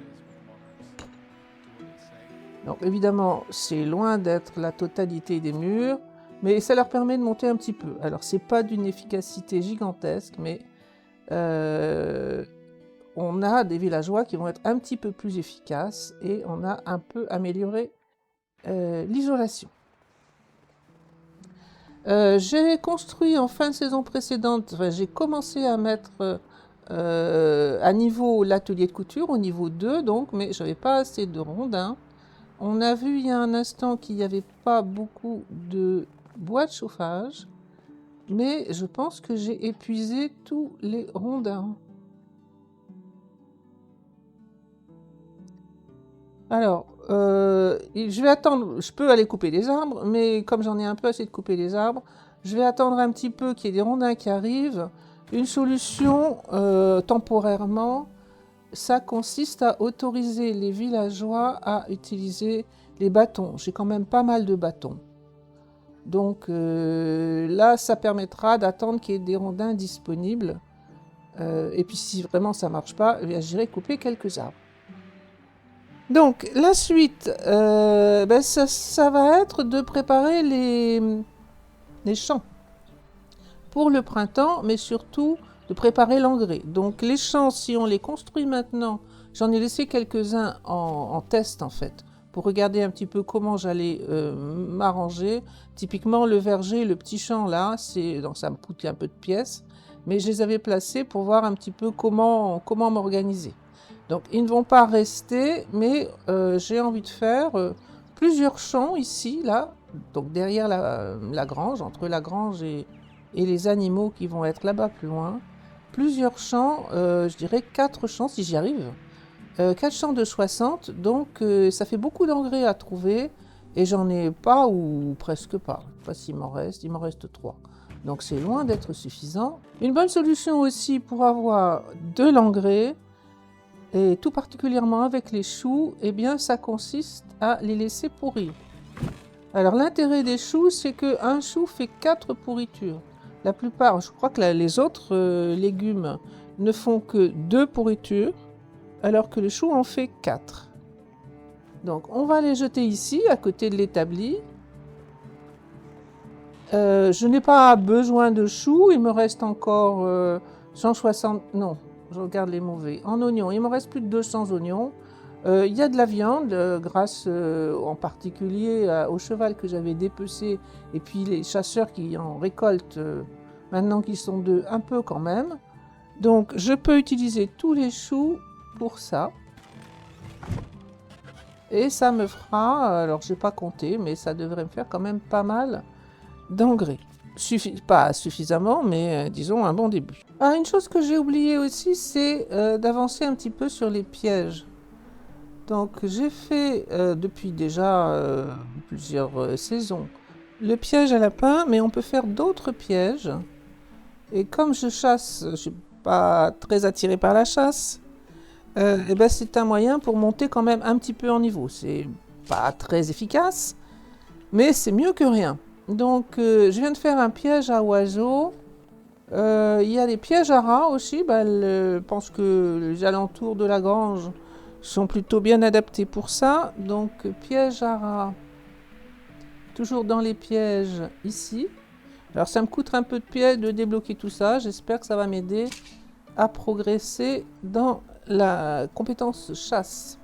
Donc évidemment, c'est loin d'être la totalité des murs, mais ça leur permet de monter un petit peu. Alors c'est pas d'une efficacité gigantesque, mais on a des villageois qui vont être un petit peu plus efficaces et on a un peu amélioré l'isolation. J'ai construit en fin de saison précédente, enfin, j'ai commencé à mettre à niveau l'atelier de couture, au niveau 2 donc, mais je n'avais pas assez de rondins. On a vu il y a un instant qu'il n'y avait pas beaucoup de bois de chauffage, mais je pense que j'ai épuisé tous les rondins. Alors, je vais attendre, je peux aller couper des arbres, mais comme j'en ai un peu assez de couper des arbres, je vais attendre un petit peu qu'il y ait des rondins qui arrivent. Une solution temporairement, ça consiste à autoriser les villageois à utiliser les bâtons. J'ai quand même pas mal de bâtons. Donc là, ça permettra d'attendre qu'il y ait des rondins disponibles. Et puis si vraiment ça ne marche pas, j'irai couper quelques arbres. Donc, la suite, ça va être de préparer les champs pour le printemps, mais surtout de préparer l'engrais. Donc, les champs, si on les construit maintenant, j'en ai laissé quelques-uns en test en fait, pour regarder un petit peu comment j'allais m'arranger. Typiquement, le verger, le petit champ là, donc ça me coûtait un peu de pièces, mais je les avais placés pour voir un petit peu comment m'organiser. Donc ils ne vont pas rester, mais j'ai envie de faire plusieurs champs ici, là, donc derrière la grange, entre la grange et les animaux qui vont être là-bas plus loin. Plusieurs champs, je dirais 4 champs si j'y arrive. 4 champs de 60, donc ça fait beaucoup d'engrais à trouver, et j'en ai pas ou presque pas. Je ne sais pas s'il m'en reste 3. Donc c'est loin d'être suffisant. Une bonne solution aussi pour avoir de l'engrais, et tout particulièrement avec les choux, eh bien, ça consiste à les laisser pourrir. Alors, l'intérêt des choux, c'est qu'un chou fait 4 pourritures. La plupart, je crois que les autres légumes ne font que 2 pourritures, alors que le chou en fait 4. Donc, on va les jeter ici, à côté de l'établi. Je n'ai pas besoin de choux, il me reste encore 160... Non, je regarde les mauvais. En oignons, il me reste plus de 200 oignons. Il y a de la viande, grâce en particulier au cheval que j'avais dépecé, et puis les chasseurs qui en récoltent, maintenant qu'ils sont 2, un peu quand même. Donc je peux utiliser tous les choux pour ça. Et ça me fera, alors je n'ai pas compté, mais ça devrait me faire quand même pas mal d'engrais. Pas suffisamment, mais disons un bon début. Ah, une chose que j'ai oublié aussi, c'est d'avancer un petit peu sur les pièges. Donc j'ai fait depuis déjà plusieurs saisons le piège à lapin, mais on peut faire d'autres pièges. Et comme je chasse, je suis pas très attirée par la chasse, et ben c'est un moyen pour monter quand même un petit peu en niveau. C'est pas très efficace, mais c'est mieux que rien. Donc je viens de faire un piège à oiseaux. Il y a des pièges à rats aussi. Je pense que les alentours de la grange sont plutôt bien adaptés pour ça. Donc piège à rats. Toujours dans les pièges ici. Alors ça me coûte un peu de pièges de débloquer tout ça. J'espère que ça va m'aider à progresser dans la compétence chasse.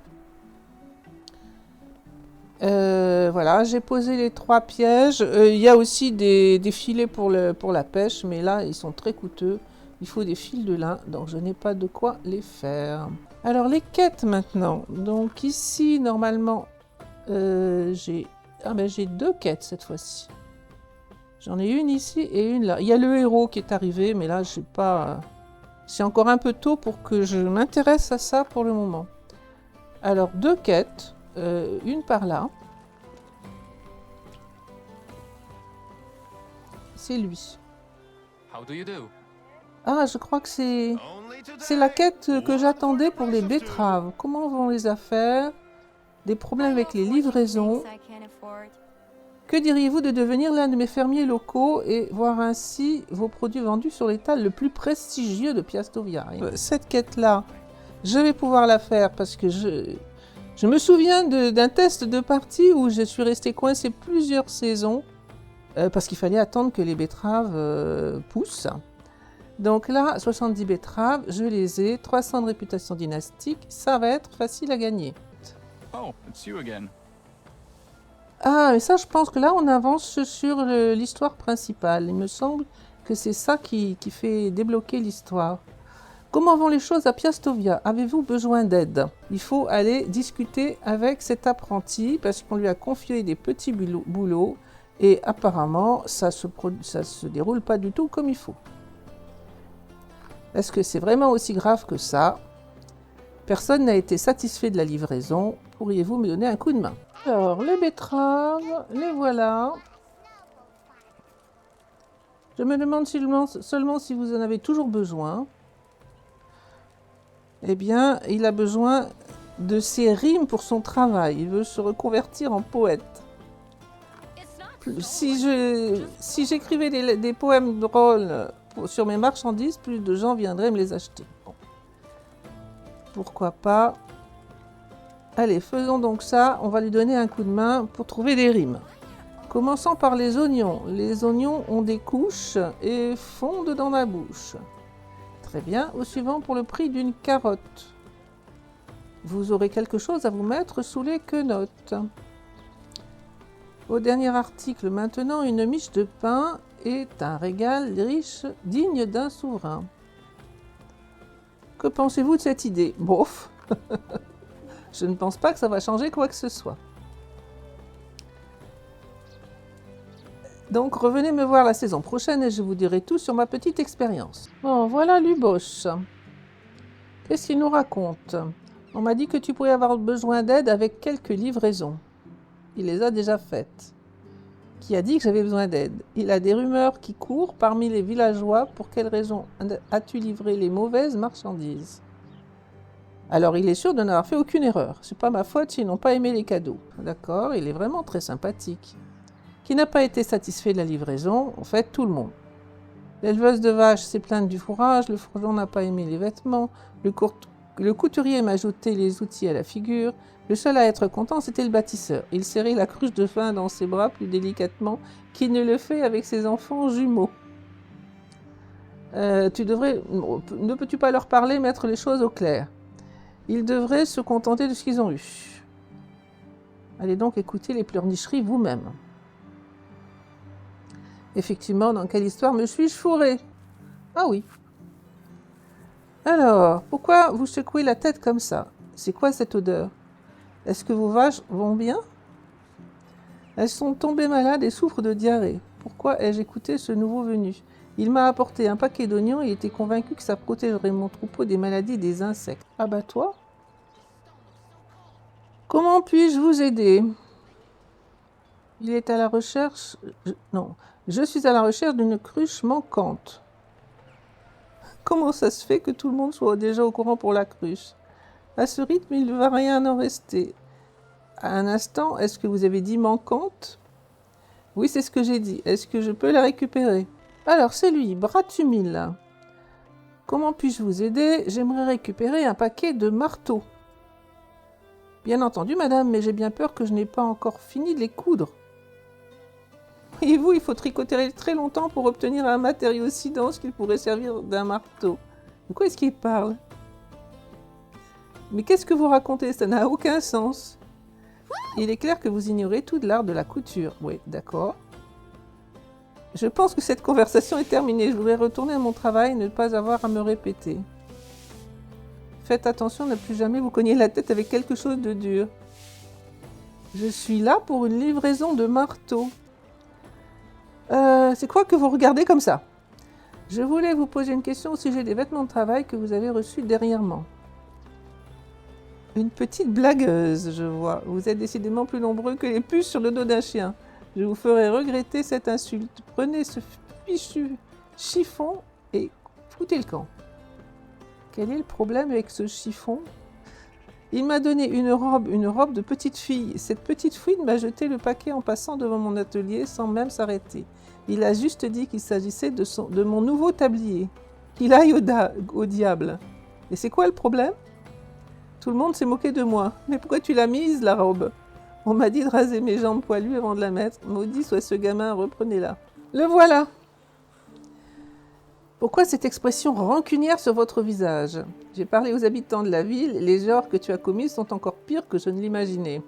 Voilà, j'ai posé les 3 pièges. Il y a aussi des filets pour la pêche, mais là, ils sont très coûteux. Il faut des fils de lin, donc je n'ai pas de quoi les faire. Alors, les quêtes maintenant. Donc ici, normalement, j'ai 2 quêtes cette fois-ci. J'en ai une ici et une là. Il y a le héros qui est arrivé, mais là, j'ai pas... C'est encore un peu tôt pour que je m'intéresse à ça pour le moment. Alors, 2 quêtes. Une par là. C'est lui. Ah, je crois que c'est la quête que j'attendais pour les betteraves. Comment vont les affaires? Des problèmes avec les livraisons. Que diriez-vous de devenir l'un de mes fermiers locaux et voir ainsi vos produits vendus sur l'étal le plus prestigieux de Piastovia? Cette quête-là, je vais pouvoir la faire parce que je me souviens d'un test de partie où je suis restée coincée plusieurs saisons parce qu'il fallait attendre que les betteraves poussent. Donc là, 70 betteraves, je les ai, 300 de réputation dynastique, ça va être facile à gagner. Oh, it's you again. Ah, mais ça, je pense que là, on avance sur l'histoire principale. Il me semble que c'est ça qui fait débloquer l'histoire. Comment vont les choses à Piastovia? Avez-vous besoin d'aide? Il faut aller discuter avec cet apprenti parce qu'on lui a confié des petits boulots et apparemment ça se déroule pas du tout comme il faut. Est-ce que c'est vraiment aussi grave que ça? Personne n'a été satisfait de la livraison. Pourriez-vous me donner un coup de main? Alors, les betteraves, les voilà. Je me demande seulement si vous en avez toujours besoin. Eh bien, il a besoin de ses rimes pour son travail. Il veut se reconvertir en poète. Si j'écrivais des poèmes drôles sur mes marchandises, plus de gens viendraient me les acheter. Bon. Pourquoi pas? Allez, faisons donc ça. On va lui donner un coup de main pour trouver des rimes. Commençons par les oignons. Les oignons ont des couches et fondent dans la bouche. Très bien. Au suivant, pour le prix d'une carotte. Vous aurez quelque chose à vous mettre sous les quenottes. Au dernier article maintenant, une miche de pain est un régal riche, digne d'un souverain. Que pensez-vous de cette idée? Bof. Je ne pense pas que ça va changer quoi que ce soit. Donc revenez me voir la saison prochaine et je vous dirai tout sur ma petite expérience. Bon, voilà Luboche. Qu'est-ce qu'il nous raconte? On m'a dit que tu pourrais avoir besoin d'aide avec quelques livraisons. Il les a déjà faites. Qui a dit que j'avais besoin d'aide? Il a des rumeurs qui courent parmi les villageois. Pour quelle raison as-tu livré les mauvaises marchandises? Alors il est sûr de n'avoir fait aucune erreur. C'est pas ma faute s'ils n'ont pas aimé les cadeaux. D'accord, il est vraiment très sympathique. Qui n'a pas été satisfait de la livraison? En fait, tout le monde. L'éleveuse de vaches s'est plainte du fourrage, le forgeron n'a pas aimé les vêtements, le couturier m'a jeté les outils à la figure, le seul à être content, c'était le bâtisseur. Il serrait la cruche de pain dans ses bras plus délicatement qu'il ne le fait avec ses enfants jumeaux. Ne peux-tu pas leur parler, mettre les choses au clair? Ils devraient se contenter de ce qu'ils ont eu. Allez donc écouter les pleurnicheries vous-même. Effectivement, dans quelle histoire me suis-je fourré? Ah oui. Alors, pourquoi vous secouez la tête comme ça? C'est quoi cette odeur? Est-ce que vos vaches vont bien? Elles sont tombées malades et souffrent de diarrhée. Pourquoi ai-je écouté ce nouveau venu? Il m'a apporté un paquet d'oignons et était convaincu que ça protégerait mon troupeau des maladies et des insectes. Ah bah toi? Comment puis-je vous aider? Il est à la recherche... Non. Je suis à la recherche d'une cruche manquante. Comment ça se fait que tout le monde soit déjà au courant pour la cruche? À ce rythme, il ne va rien en rester. À un instant, est-ce que vous avez dit manquante? Oui, c'est ce que j'ai dit. Est-ce que je peux la récupérer? Alors, c'est lui, Bratumil. Comment puis-je vous aider? J'aimerais récupérer un paquet de marteaux. Bien entendu, madame, mais j'ai bien peur que je n'ai pas encore fini de les coudre. Voyez-vous, il faut tricoter très longtemps pour obtenir un matériau si dense qu'il pourrait servir d'un marteau. De quoi est-ce qu'il parle? Mais qu'est-ce que vous racontez? Ça n'a aucun sens. Il est clair que vous ignorez tout de l'art de la couture. Oui, d'accord. Je pense que cette conversation est terminée. Je voudrais retourner à mon travail et ne pas avoir à me répéter. Faites attention à ne plus jamais vous cogner la tête avec quelque chose de dur. Je suis là pour une livraison de marteaux. C'est quoi que vous regardez comme ça? Je voulais vous poser une question au sujet des vêtements de travail que vous avez reçus dernièrement. Une petite blagueuse, je vois. Vous êtes décidément plus nombreux que les puces sur le dos d'un chien. Je vous ferai regretter cette insulte. Prenez ce fichu chiffon et foutez le camp. Quel est le problème avec ce chiffon? Il m'a donné une robe de petite fille. Cette petite fille m'a jeté le paquet en passant devant mon atelier sans même s'arrêter. Il a juste dit qu'il s'agissait de mon nouveau tablier. Qu'il aille au diable. Et c'est quoi le problème? Tout le monde s'est moqué de moi. Mais pourquoi tu l'as mise, la robe? On m'a dit de raser mes jambes poilues avant de la mettre. Maudit soit ce gamin, reprenez-la. Le voilà. Pourquoi cette expression rancunière sur votre visage? J'ai parlé aux habitants de la ville. Les erreurs que tu as commises sont encore pires que je ne l'imaginais.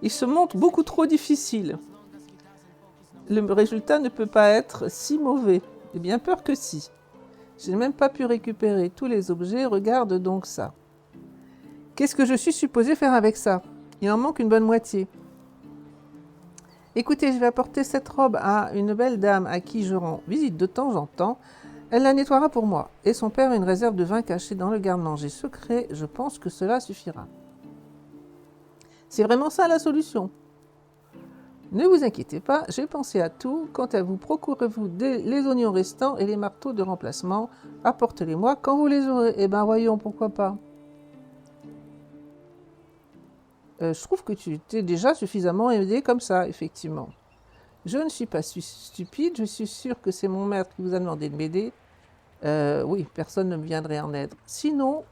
Ils se montrent beaucoup trop difficiles. Le résultat ne peut pas être si mauvais. J'ai bien peur que si. Je n'ai même pas pu récupérer tous les objets, regarde donc ça. Qu'est-ce que je suis supposée faire avec ça? Il en manque une bonne moitié. Écoutez, je vais apporter cette robe à une belle dame à qui je rends visite de temps en temps. Elle la nettoiera pour moi. Et son père a une réserve de vin cachée dans le garde-manger secret. Je pense que cela suffira. C'est vraiment ça la solution. Ne vous inquiétez pas, j'ai pensé à tout. Quant à vous, procurez-vous les oignons restants et les marteaux de remplacement. Apportez-les-moi quand vous les aurez. Eh bien, voyons, pourquoi pas. Je trouve que tu t'es déjà suffisamment aidé comme ça, effectivement. Je ne suis pas stupide, je suis sûre que c'est mon maître qui vous a demandé de m'aider. Oui, personne ne me viendrait en aide. Sinon,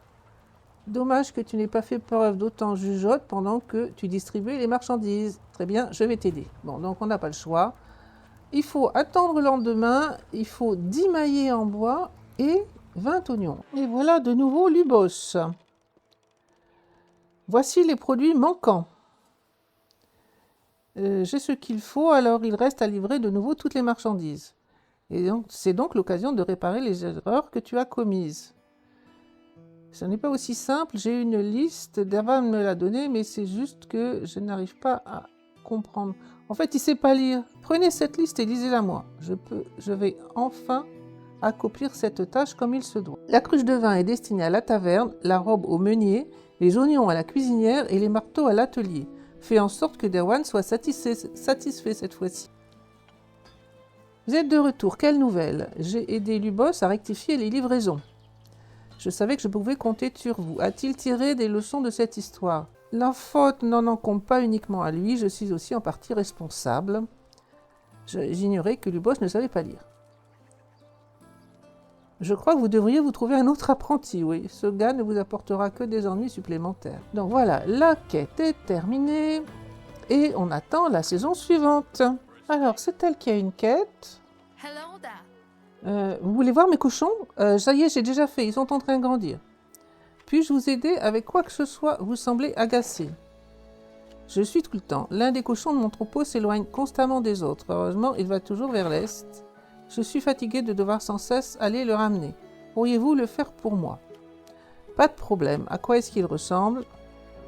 dommage que tu n'aies pas fait preuve d'autant jugeote pendant que tu distribuais les marchandises. Très bien, je vais t'aider. Bon, donc on n'a pas le choix. Il faut attendre le lendemain, il faut 10 maillets en bois et 20 oignons. Et voilà de nouveau Lubos. Voici les produits manquants. J'ai ce qu'il faut, alors il reste à livrer de nouveau toutes les marchandises. Et donc, c'est donc l'occasion de réparer les erreurs que tu as commises. Ce n'est pas aussi simple, j'ai une liste, Dervan me l'a donnée, mais c'est juste que je n'arrive pas à comprendre. En fait, il ne sait pas lire. Prenez cette liste et lisez-la moi. Je vais enfin accomplir cette tâche comme il se doit. La cruche de vin est destinée à la taverne, la robe au meunier, les oignons à la cuisinière et les marteaux à l'atelier. Fais en sorte que Derwan soit satisfait cette fois-ci. Vous êtes de retour, quelle nouvelle? J'ai aidé Lubos à rectifier les livraisons. Je savais que je pouvais compter sur vous. A-t-il tiré des leçons de cette histoire? La faute n'en incombe pas uniquement à lui, je suis aussi en partie responsable. J'ignorais que Lubos ne savait pas lire. Je crois que vous devriez vous trouver un autre apprenti, oui. Ce gars ne vous apportera que des ennuis supplémentaires. Donc voilà, la quête est terminée et on attend la saison suivante. Alors, c'est elle qui a une quête. Vous voulez voir mes cochons? Ça y est, j'ai déjà fait, ils sont en train de grandir. Puis-je vous aider avec quoi que ce soit? Vous semblez agacé. Je suis tout le temps. L'un des cochons de mon troupeau s'éloigne constamment des autres. Heureusement, il va toujours vers l'est. Je suis fatigué de devoir sans cesse aller le ramener. Pourriez-vous le faire pour moi? Pas de problème. À quoi est-ce qu'il ressemble?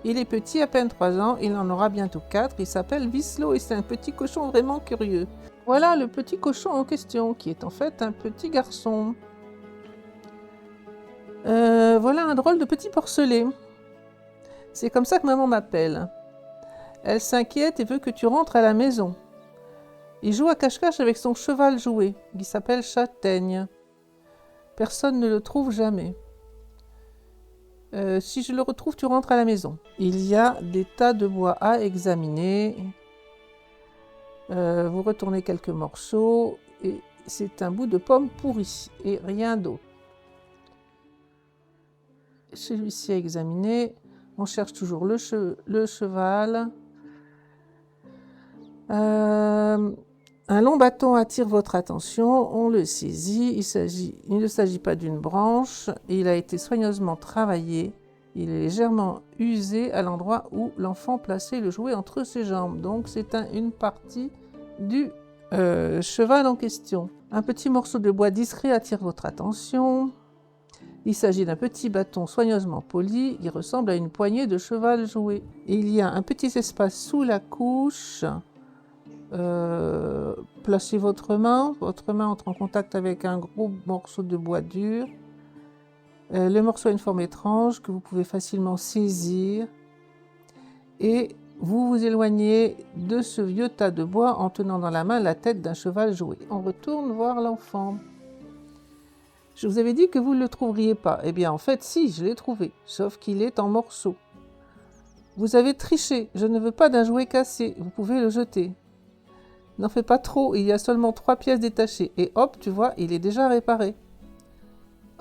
Il est petit, à peine 3 ans. Il en aura bientôt 4. Il s'appelle Vislo et c'est un petit cochon vraiment curieux. Voilà le petit cochon en question, qui est en fait un petit garçon. Voilà un drôle de petit porcelet. C'est comme ça que maman m'appelle. Elle s'inquiète et veut que tu rentres à la maison. Il joue à cache-cache avec son cheval jouet, qui s'appelle Châtaigne. Personne ne le trouve jamais. Si je le retrouve, tu rentres à la maison. Il y a des tas de bois à examiner. Vous retournez quelques morceaux et c'est un bout de pomme pourri et rien d'autre. Celui-ci à examiner. On cherche toujours le cheval. Un long bâton attire votre attention, on le saisit. Il ne s'agit pas d'une branche, il a été soigneusement travaillé. Il est légèrement usé à l'endroit où l'enfant plaçait le jouet entre ses jambes. Donc c'est une partie du cheval en question. Un petit morceau de bois discret attire votre attention. Il s'agit d'un petit bâton soigneusement poli. Il ressemble à une poignée de cheval joué. Il y a un petit espace sous la couche. Placez votre main entre en contact avec un gros morceau de bois dur. Le morceau a une forme étrange que vous pouvez facilement saisir et vous vous éloignez de ce vieux tas de bois en tenant dans la main la tête d'un cheval joué. On retourne voir l'enfant. Je vous avais dit que vous ne le trouveriez pas. Eh bien en fait si, je l'ai trouvé, sauf qu'il est en morceaux. Vous avez triché, je ne veux pas d'un jouet cassé, vous pouvez le jeter. N'en fais pas trop, il y a seulement 3 pièces détachées. Et hop, tu vois, il est déjà réparé.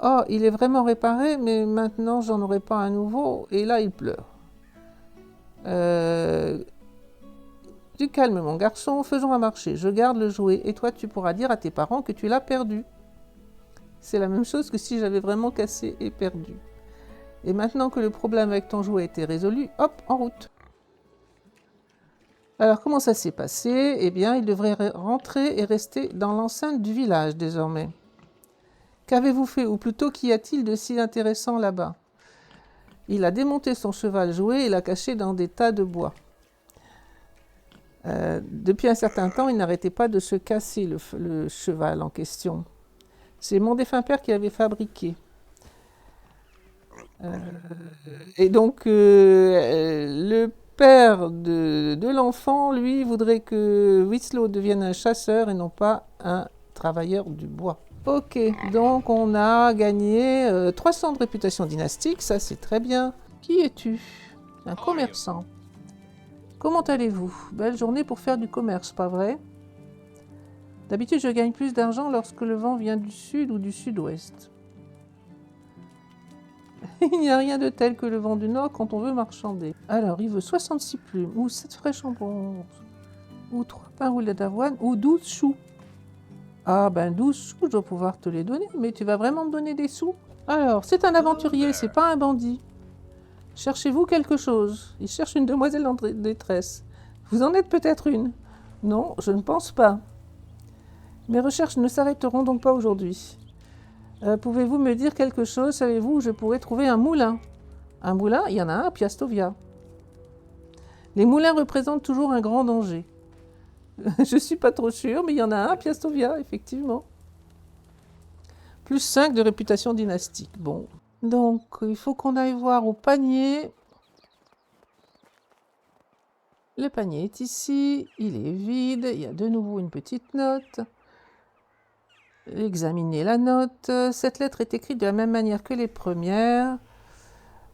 Oh, il est vraiment réparé, mais maintenant, j'en aurai pas un nouveau. Et là, il pleure. Du calme, mon garçon, faisons un marché. Je garde le jouet. Et toi, tu pourras dire à tes parents que tu l'as perdu. C'est la même chose que si j'avais vraiment cassé et perdu. Et maintenant que le problème avec ton jouet était résolu, hop, en route. Alors, comment ça s'est passé? Eh bien, il devrait rentrer et rester dans l'enceinte du village désormais. Qu'avez-vous fait? Ou plutôt, qu'y a-t-il de si intéressant là-bas? Il a démonté son cheval jouet et l'a caché dans des tas de bois. Depuis un certain temps, il n'arrêtait pas de se casser le cheval en question. C'est mon défunt père qui l'avait fabriqué. Et donc, le père de l'enfant, lui, voudrait que Winslow devienne un chasseur et non pas un travailleur du bois. Ok, donc on a gagné 300 de réputation dynastique, ça c'est très bien. Qui es-tu? Un commerçant. Comment allez-vous? Belle journée pour faire du commerce, pas vrai? D'habitude, je gagne plus d'argent lorsque le vent vient du sud ou du sud-ouest. Il n'y a rien de tel que le vent du nord quand on veut marchander. Alors, il veut 66 plumes, ou 7 fraîches en bronze, ou 3 pains roulés d'avoine, ou 12 choux. Ah ben 12 sous, je dois pouvoir te les donner, mais tu vas vraiment me donner des sous? Alors, c'est un aventurier, c'est pas un bandit. Cherchez-vous quelque chose? Il cherche une demoiselle en détresse. Vous en êtes peut-être une? Non, je ne pense pas. Mes recherches ne s'arrêteront donc pas aujourd'hui. Pouvez-vous me dire quelque chose? Savez-vous où je pourrais trouver un moulin? Un moulin, il y en a un à Piastovia. Les moulins représentent toujours un grand danger. Je suis pas trop sûre, mais il y en a un à Piastovia, effectivement. Plus 5 de réputation dynastique. Bon. Donc, il faut qu'on aille voir au panier. Le panier est ici. Il est vide. Il y a de nouveau une petite note. Examinez la note. Cette lettre est écrite de la même manière que les premières.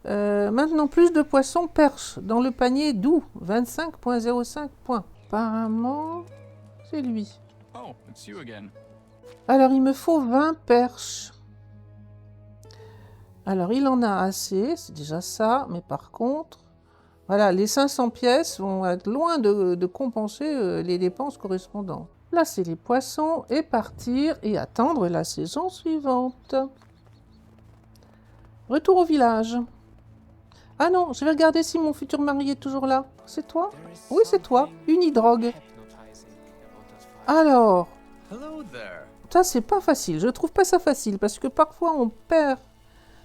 Maintenant, plus de poissons perches dans le panier doux. 25,05 points. Apparemment, c'est lui. Oh, it's you again. Alors, il me faut 20 perches. Alors, il en a assez, c'est déjà ça. Mais par contre, voilà, les 500 pièces vont être loin de compenser les dépenses correspondantes. Placer les poissons et partir et attendre la saison suivante. Retour au village. Ah non, je vais regarder si mon futur mari est toujours là. C'est toi? Oui, c'est toi. Unidrogue. Alors, Hello there. ça c'est pas facile. Je trouve pas ça facile parce que parfois on perd.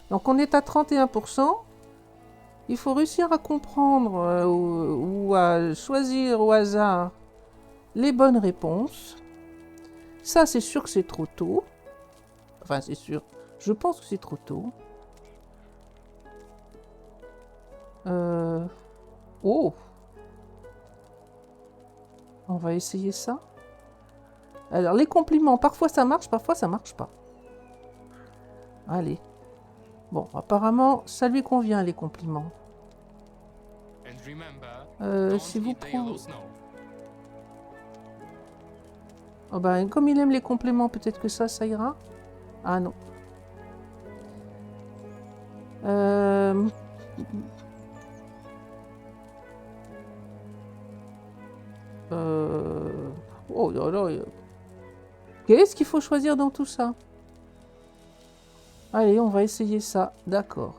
Donc on est à 31%. Il faut réussir à comprendre ou à choisir au hasard les bonnes réponses. Ça c'est sûr que c'est trop tôt. Enfin c'est sûr. Je pense que c'est trop tôt. Oh. On va essayer ça. Alors les compliments, parfois ça marche pas. allez. Bon, apparemment, ça lui convient, les compliments. And remember, Si vous eat the yellow prouvez... snow. Oh ben, comme il aime les compléments, peut-être que ça ira. Ah non. Oh là là. Qu'est-ce qu'il faut choisir dans tout ça? Allez, on va essayer ça. D'accord.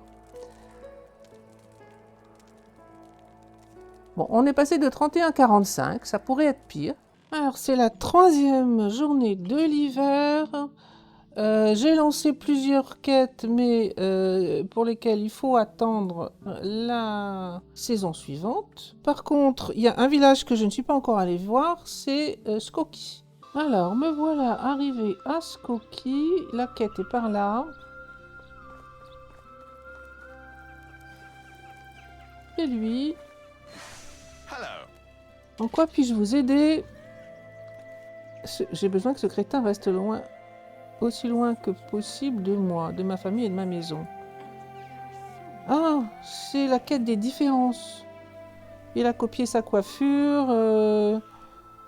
Bon, on est passé de 31 à 45. Ça pourrait être pire. Alors, c'est la 3e journée de l'hiver. J'ai lancé plusieurs quêtes, mais pour lesquelles il faut attendre la saison suivante. Par contre, il y a un village que je ne suis pas encore allée voir, c'est Skokie. Alors, me voilà arrivé à Skokie. La quête est par là. Et lui. Hello. En quoi puis-je vous aider? J'ai besoin que ce crétin reste loin, aussi loin que possible de moi, de ma famille et de ma maison. Ah, c'est la quête des différences. Il a copié sa coiffure,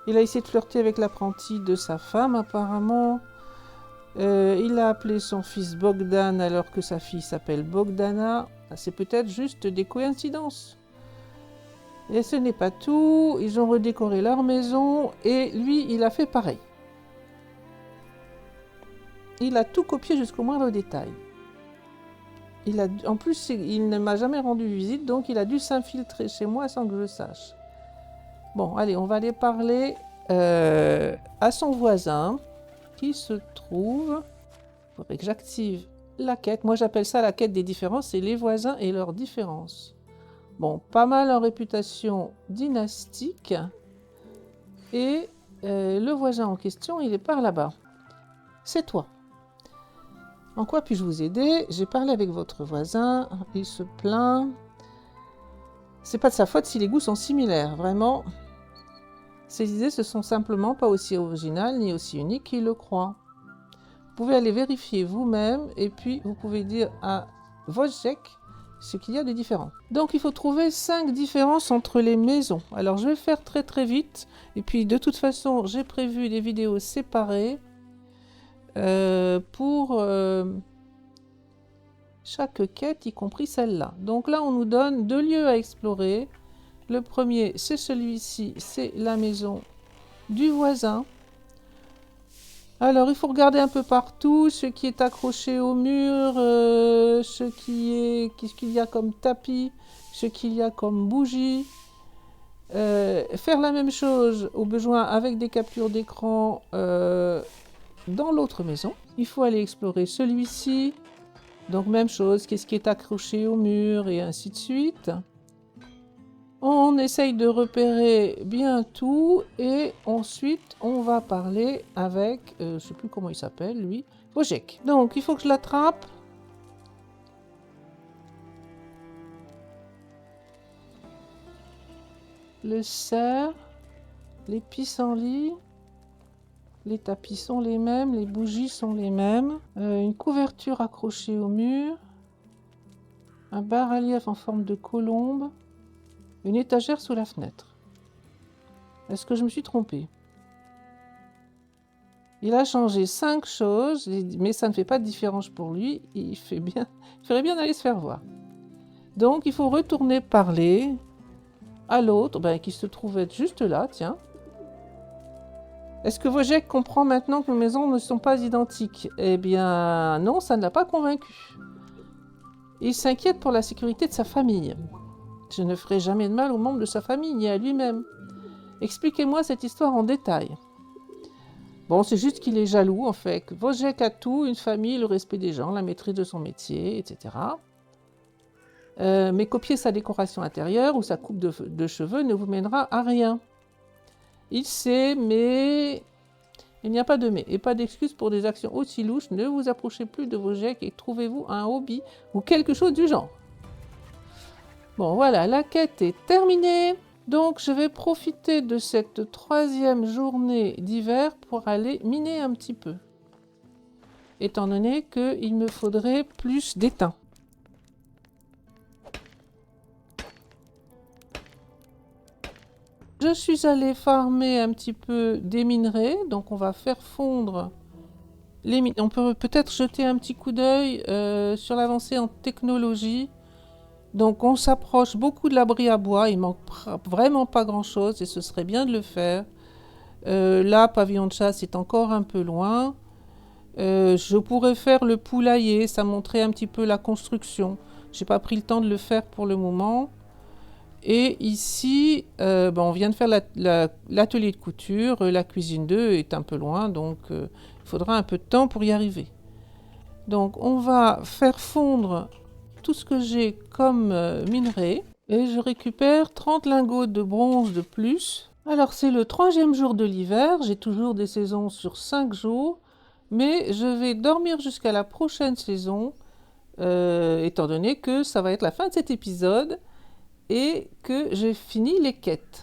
il a essayé de flirter avec l'apprenti de sa femme apparemment. Il a appelé son fils Bogdan alors que sa fille s'appelle Bogdana. C'est peut-être juste des coïncidences. Et ce n'est pas tout, ils ont redécoré leur maison et lui, il a fait pareil. Il a tout copié jusqu'au moindre détail. En plus, il ne m'a jamais rendu visite, donc il a dû s'infiltrer chez moi sans que je le sache. Bon, allez, on va aller parler à son voisin qui se trouve... Il faudrait que j'active la quête. Moi, j'appelle ça la quête des différences, c'est les voisins et leurs différences. Bon, pas mal en réputation dynastique. Et le voisin en question, il est par là-bas. C'est toi. En quoi puis-je vous aider? J'ai parlé avec votre voisin, il se plaint. C'est pas de sa faute si les goûts sont similaires, vraiment. Ses idées ne sont simplement pas aussi originales ni aussi uniques qu'il le croit. Vous pouvez aller vérifier vous-même et puis vous pouvez dire à Wojciech ce qu'il y a de différent. Donc il faut trouver 5 différences entre les maisons. Alors je vais faire très vite. Et puis de toute façon, j'ai prévu des vidéos séparées pour chaque quête, y compris celle-là. Donc là, on nous donne 2 lieux à explorer. Le premier, c'est celui-ci, c'est la maison du voisin. Alors, il faut regarder un peu partout, ce qui est accroché au mur, qu'est-ce qu'il y a comme tapis, ce qu'il y a comme bougie. Faire la même chose, au besoin, avec des captures d'écran dans l'autre maison. Il faut aller explorer celui-ci. Donc, même chose, qu'est-ce qui est accroché au mur et ainsi de suite. On essaye de repérer bien tout et ensuite on va parler avec, je ne sais plus comment il s'appelle lui, Wojciech. Donc il faut que je l'attrape. Le cerf, les pissenlits, les tapis sont les mêmes, les bougies sont les mêmes, une couverture accrochée au mur, un bas-relief en forme de colombe. Une étagère sous la fenêtre. Est-ce que je me suis trompée? Il a changé 5 choses, mais ça ne fait pas de différence pour lui. Il ferait bien d'aller se faire voir. Donc, il faut retourner parler à l'autre, qui se trouve être juste là, tiens. Est-ce que Wojciech comprend maintenant que nos maisons ne sont pas identiques? Eh bien, non, ça ne l'a pas convaincu. Il s'inquiète pour la sécurité de sa famille. Je ne ferai jamais de mal aux membres de sa famille, ni à lui-même. Expliquez-moi cette histoire en détail. Bon, c'est juste qu'il est jaloux, en fait. Wojciech a tout, une famille, le respect des gens, la maîtrise de son métier, etc. Mais copier sa décoration intérieure ou sa coupe de cheveux ne vous mènera à rien. Il sait, mais... Il n'y a pas de mais, et pas d'excuse pour des actions aussi louches. Ne vous approchez plus de Wojciech et trouvez-vous un hobby ou quelque chose du genre. Bon, voilà, la quête est terminée. Donc, je vais profiter de cette 3e journée d'hiver pour aller miner un petit peu. étant donné qu'il me faudrait plus d'étain. Je suis allée farmer un petit peu des minerais, donc on va faire fondre les minerais. On peut peut-être jeter un petit coup d'œil sur l'avancée en technologie. Donc on s'approche beaucoup de l'abri à bois, il manque vraiment pas grand-chose et ce serait bien de le faire. Là, pavillon de chasse est encore un peu loin. Je pourrais faire le poulailler, ça montrait un petit peu la construction. J'ai pas pris le temps de le faire pour le moment. Et ici, on vient de faire l'atelier de couture. La cuisine 2 est un peu loin, donc il faudra un peu de temps pour y arriver. Donc on va faire fondre tout ce que j'ai comme minerai. Et je récupère 30 lingots de bronze de plus. Alors c'est le 3e jour de l'hiver. J'ai toujours des saisons sur 5 jours. Mais je vais dormir jusqu'à la prochaine saison, étant donné que ça va être la fin de cet épisode et que j'ai fini les quêtes.